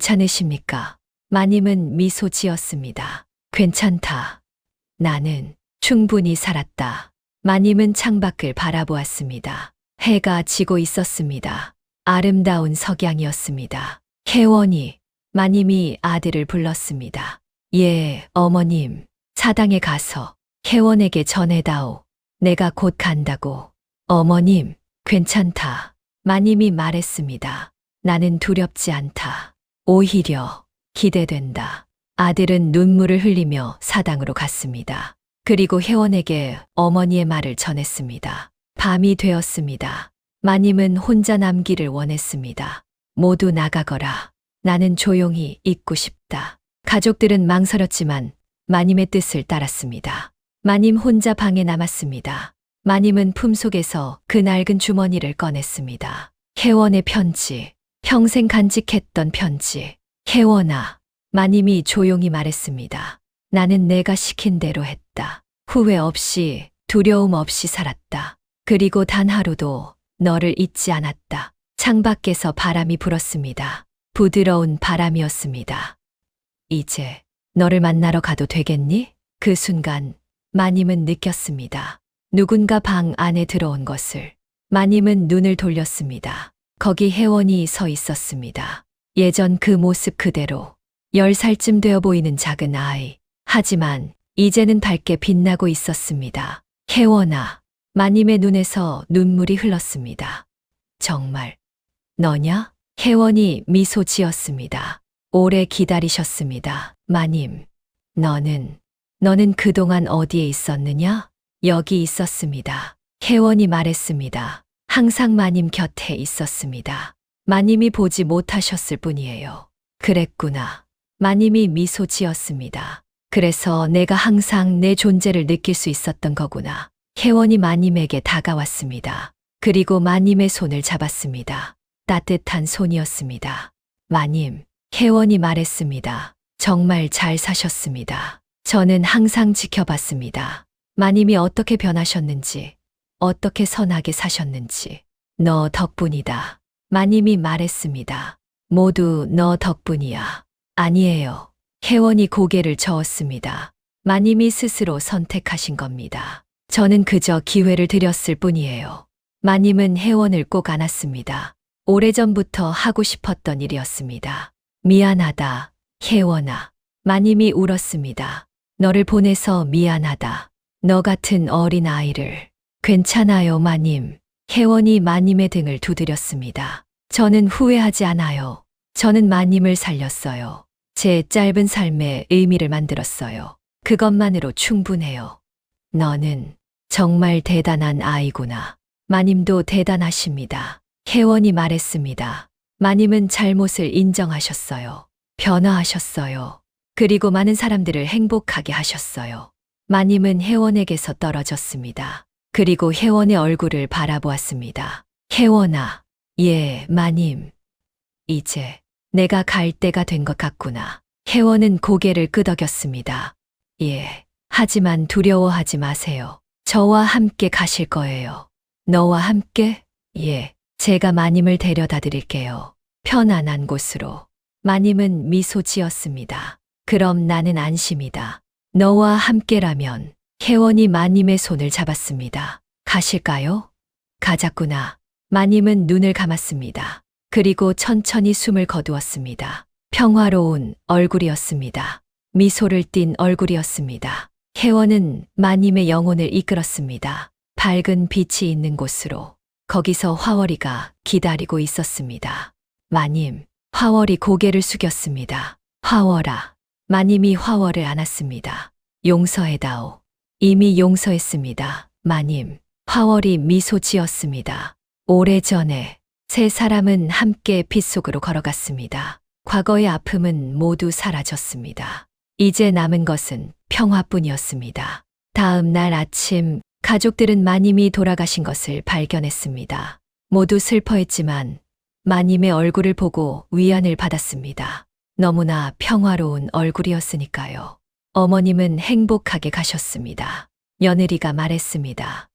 괜찮으십니까? 마님은 미소 지었습니다. 괜찮다. 나는 충분히 살았다. 마님은 창밖을 바라보았습니다. 해가 지고 있었습니다. 아름다운 석양이었습니다. 혜원이, 마님이 아들을 불렀습니다. 예, 어머님. 사당에 가서 혜원에게 전해다오. 내가 곧 간다고. 어머님, 괜찮다. 마님이 말했습니다. 나는 두렵지 않다. 오히려 기대된다. 아들은 눈물을 흘리며 사당으로 갔습니다. 그리고 혜원에게 어머니의 말을 전했습니다. 밤이 되었습니다. 마님은 혼자 남기를 원했습니다. 모두 나가거라. 나는 조용히 있고 싶다. 가족들은 망설였지만 마님의 뜻을 따랐습니다. 마님 혼자 방에 남았습니다. 마님은 품속에서 그 낡은 주머니를 꺼냈습니다. 혜원의 편지, 평생 간직했던 편지. 혜원아, 마님이 조용히 말했습니다. 나는 내가 시킨 대로 했다. 후회 없이, 두려움 없이 살았다. 그리고 단 하루도 너를 잊지 않았다. 창밖에서 바람이 불었습니다. 부드러운 바람이었습니다. 이제 너를 만나러 가도 되겠니? 그 순간 마님은 느꼈습니다. 누군가 방 안에 들어온 것을. 마님은 눈을 돌렸습니다. 거기 혜원이 서 있었습니다. 예전 그 모습 그대로 10살쯤 되어 보이는 작은 아이. 하지만 이제는 밝게 빛나고 있었습니다. 혜원아. 마님의 눈에서 눈물이 흘렀습니다. 정말 너냐? 혜원이 미소 지었습니다. 오래 기다리셨습니다. 마님. 너는 그동안 어디에 있었느냐? 여기 있었습니다. 혜원이 말했습니다. 항상 마님 곁에 있었습니다. 마님이 보지 못하셨을 뿐이에요. 그랬구나. 마님이 미소 지었습니다. 그래서 내가 항상 내 존재를 느낄 수 있었던 거구나. 혜원이 마님에게 다가왔습니다. 그리고 마님의 손을 잡았습니다. 따뜻한 손이었습니다. 마님, 혜원이 말했습니다. 정말 잘 사셨습니다. 저는 항상 지켜봤습니다. 마님이 어떻게 변하셨는지, 어떻게 선하게 사셨는지. 너 덕분이다. 마님이 말했습니다. 모두 너 덕분이야. 아니에요. 혜원이 고개를 저었습니다. 마님이 스스로 선택하신 겁니다. 저는 그저 기회를 드렸을 뿐이에요. 마님은 혜원을 꼭 안았습니다. 오래전부터 하고 싶었던 일이었습니다. 미안하다, 혜원아. 마님이 울었습니다. 너를 보내서 미안하다. 너 같은 어린 아이를. 괜찮아요, 마님. 혜원이 마님의 등을 두드렸습니다. 저는 후회하지 않아요. 저는 마님을 살렸어요. 제 짧은 삶에 의미를 만들었어요. 그것만으로 충분해요. 너는 정말 대단한 아이구나. 마님도 대단하십니다. 혜원이 말했습니다. 마님은 잘못을 인정하셨어요. 변화하셨어요. 그리고 많은 사람들을 행복하게 하셨어요. 마님은 혜원에게서 떨어졌습니다. 그리고 혜원의 얼굴을 바라보았습니다. 혜원아, 예, 마님. 이제 내가 갈 때가 된 것 같구나. 혜원은 고개를 끄덕였습니다. 예, 하지만 두려워하지 마세요. 저와 함께 가실 거예요. 너와 함께? 예, 제가 마님을 데려다 드릴게요. 편안한 곳으로. 마님은 미소 지었습니다. 그럼 나는 안심이다. 너와 함께라면. 혜원이 마님의 손을 잡았습니다. 가실까요? 가자꾸나. 마님은 눈을 감았습니다. 그리고 천천히 숨을 거두었습니다. 평화로운 얼굴이었습니다. 미소를 띤 얼굴이었습니다. 혜원은 마님의 영혼을 이끌었습니다. 밝은 빛이 있는 곳으로. 거기서 화월이가 기다리고 있었습니다. 마님, 화월이 고개를 숙였습니다. 화월아. 마님이 화월을 안았습니다. 용서해다오. 이미 용서했습니다. 마님. 화월이 미소 지었습니다. 오래전에 세 사람은 함께 빛 속으로 걸어갔습니다. 과거의 아픔은 모두 사라졌습니다. 이제 남은 것은 평화뿐이었습니다. 다음 날 아침 가족들은 마님이 돌아가신 것을 발견했습니다. 모두 슬퍼했지만 마님의 얼굴을 보고 위안을 받았습니다. 너무나 평화로운 얼굴이었으니까요. 어머님은 행복하게 가셨습니다. 며느리가 말했습니다.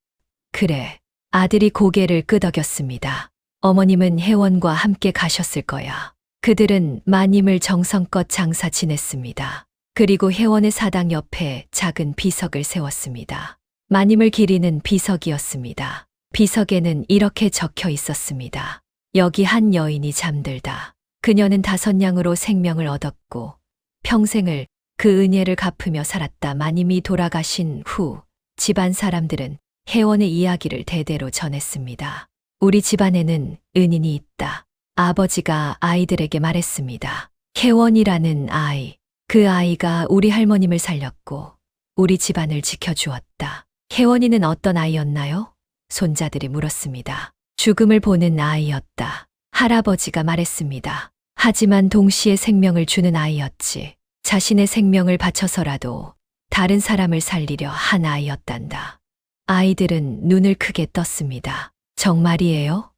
그래, 아들이 고개를 끄덕였습니다. 어머님은 혜원과 함께 가셨을 거야. 그들은 마님을 정성껏 장사 지냈습니다. 그리고 혜원의 사당 옆에 작은 비석을 세웠습니다. 마님을 기리는 비석이었습니다. 비석에는 이렇게 적혀 있었습니다. 여기 한 여인이 잠들다. 그녀는 5냥으로 생명을 얻었고 평생을 그 은혜를 갚으며 살았다. 마님이 돌아가신 후 집안 사람들은 혜원의 이야기를 대대로 전했습니다. 우리 집안에는 은인이 있다. 아버지가 아이들에게 말했습니다. 혜원이라는 아이. 그 아이가 우리 할머님을 살렸고 우리 집안을 지켜주었다. 혜원이는 어떤 아이였나요? 손자들이 물었습니다. 죽음을 보는 아이였다. 할아버지가 말했습니다. 하지만 동시에 생명을 주는 아이였지. 자신의 생명을 바쳐서라도 다른 사람을 살리려 한 아이였단다. 아이들은 눈을 크게 떴습니다. 정말이에요?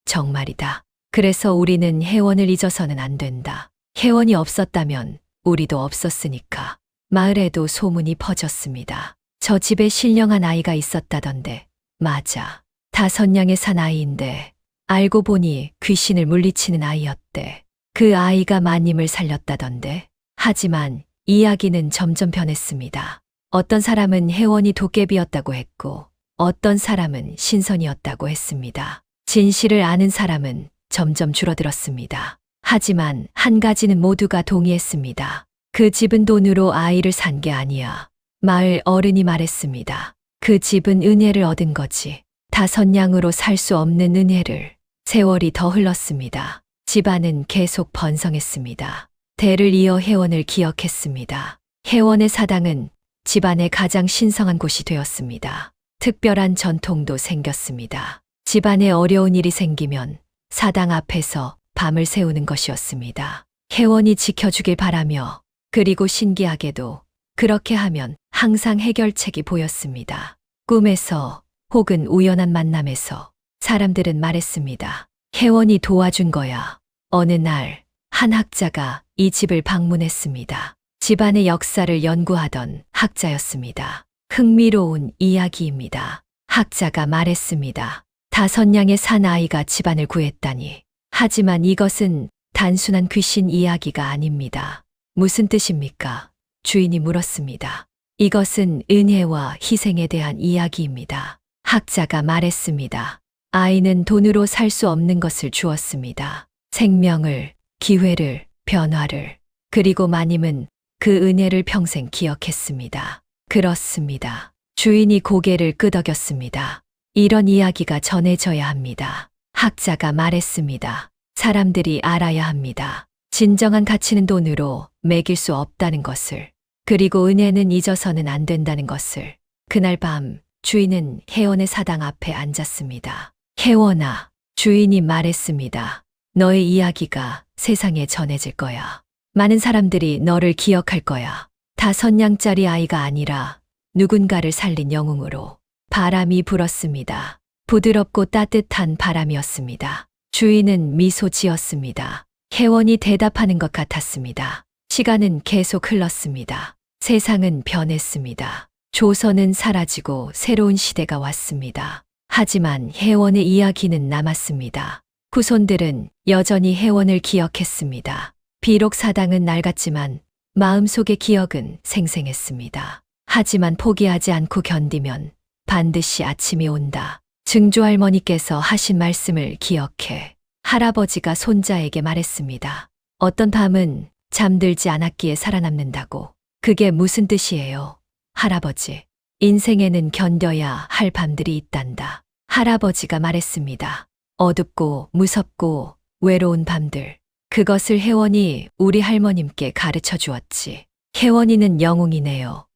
정말이다. 그래서 우리는 혜원을 잊어서는 안 된다. 혜원이 없었다면 우리도 없었으니까. 마을에도 소문이 퍼졌습니다. 저 집에 신령한 아이가 있었다던데. 맞아. 5냥에 산 아이인데 알고 보니 귀신을 물리치는 아이였대. 그 아이가 마님을 살렸다던데. 하지만 이야기는 점점 변했습니다. 어떤 사람은 혜원이 도깨비였다고 했고 어떤 사람은 신선이었다고 했습니다. 진실을 아는 사람은 점점 줄어들었습니다. 하지만 한 가지는 모두가 동의했습니다. 그 집은 돈으로 아이를 산 게 아니야. 마을 어른이 말했습니다. 그 집은 은혜를 얻은 거지. 5냥으로 살 수 없는 은혜를. 세월이 더 흘렀습니다. 집안은 계속 번성했습니다. 대를 이어 혜원을 기억했습니다. 혜원의 사당은 집안의 가장 신성한 곳이 되었습니다. 특별한 전통도 생겼습니다. 집안에 어려운 일이 생기면 사당 앞에서 밤을 새우는 것이었습니다. 혜원이 지켜주길 바라며 그리고 신기하게도 그렇게 하면 항상 해결책이 보였습니다. 꿈에서 혹은 우연한 만남에서 사람들은 말했습니다. 혜원이 도와준 거야. 어느 날 한 학자가 이 집을 방문했습니다. 집안의 역사를 연구하던 학자였습니다. 흥미로운 이야기입니다. 학자가 말했습니다. 5냥의 산 아이가 집안을 구했다니. 하지만 이것은 단순한 귀신 이야기가 아닙니다. 무슨 뜻입니까? 주인이 물었습니다. 이것은 은혜와 희생에 대한 이야기입니다. 학자가 말했습니다. 아이는 돈으로 살 수 없는 것을 주었습니다. 생명을, 기회를, 변화를. 그리고 마님은 그 은혜를 평생 기억했습니다. 그렇습니다. 주인이 고개를 끄덕였습니다. 이런 이야기가 전해져야 합니다. 학자가 말했습니다. 사람들이 알아야 합니다. 진정한 가치는 돈으로 매길 수 없다는 것을. 그리고 은혜는 잊어서는 안 된다는 것을. 그날 밤 주인은 혜원의 사당 앞에 앉았습니다. 혜원아, 주인이 말했습니다. 너의 이야기가 세상에 전해질 거야. 많은 사람들이 너를 기억할 거야. 5냥짜리 아이가 아니라 누군가를 살린 영웅으로. 바람이 불었습니다. 부드럽고 따뜻한 바람이었습니다. 주인은 미소 지었습니다. 혜원이 대답하는 것 같았습니다. 시간은 계속 흘렀습니다. 세상은 변했습니다. 조선은 사라지고 새로운 시대가 왔습니다. 하지만 혜원의 이야기는 남았습니다. 후손들은 여전히 혜원을 기억했습니다. 비록 사당은 낡았지만 마음속의 기억은 생생했습니다. 하지만 포기하지 않고 견디면 반드시 아침이 온다. 증조할머니께서 하신 말씀을 기억해. 할아버지가 손자에게 말했습니다. 어떤 밤은 잠들지 않았기에 살아남는다고. 그게 무슨 뜻이에요, 할아버지? 인생에는 견뎌야 할 밤들이 있단다. 할아버지가 말했습니다. 어둡고 무섭고 외로운 밤들. 그것을 혜원이 우리 할머님께 가르쳐 주었지. 혜원이는 영웅이네요.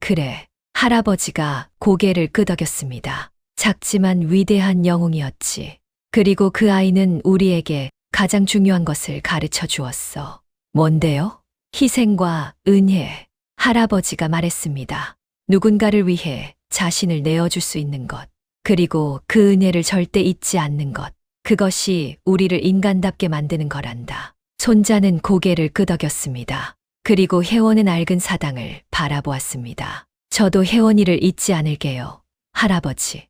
그래. 할아버지가 고개를 끄덕였습니다. 작지만 위대한 영웅이었지. 그리고 그 아이는 우리에게 가장 중요한 것을 가르쳐 주었어. 뭔데요? 희생과 은혜. 할아버지가 말했습니다. 누군가를 위해 자신을 내어줄 수 있는 것. 그리고 그 은혜를 절대 잊지 않는 것. 그것이 우리를 인간답게 만드는 거란다. 손자는 고개를 끄덕였습니다. 그리고 혜원은 낡은 사당을 바라보았습니다. 저도 혜원이를 잊지 않을게요, 할아버지.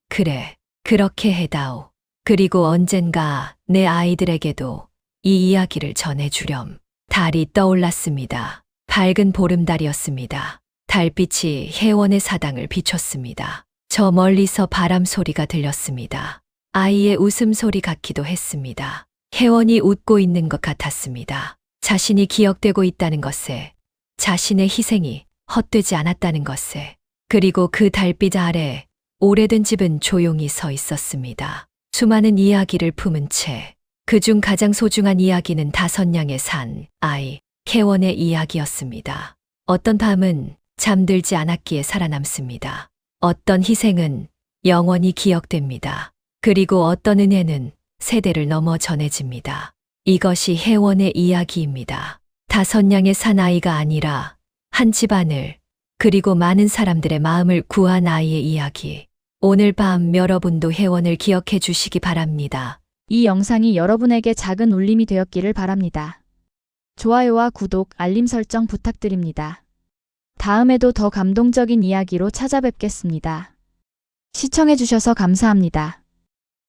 그래, 그렇게 해다오. 그리고 언젠가 내 아이들에게도 이 이야기를 전해주렴. 달이 떠올랐습니다. 밝은 보름달이었습니다. 달빛이 혜원의 사당을 비췄습니다. 저 멀리서 바람 소리가 들렸습니다. 아이의 웃음소리 같기도 했습니다. 혜원이 웃고 있는 것 같았습니다. 자신이 기억되고 있다는 것에, 자신의 희생이 헛되지 않았다는 것에, 그리고 그 달빛 아래 오래된 집은 조용히 서 있었습니다. 수많은 이야기를 품은 채, 그중 가장 소중한 이야기는 5냥의 산 아이, 혜원의 이야기였습니다. 어떤 밤은 잠들지 않았기에 살아남습니다. 어떤 희생은 영원히 기억됩니다. 그리고 어떤 은혜는 세대를 넘어 전해집니다. 이것이 혜원의 이야기입니다. 5냥의 산 아이가 아니라 한 집안을, 그리고 많은 사람들의 마음을 구한 아이의 이야기. 오늘 밤 여러분도 혜원을 기억해 주시기 바랍니다. 이 영상이 여러분에게 작은 울림이 되었기를 바랍니다. 좋아요와 구독, 알림 설정 부탁드립니다. 다음에도 더 감동적인 이야기로 찾아뵙겠습니다. 시청해주셔서 감사합니다.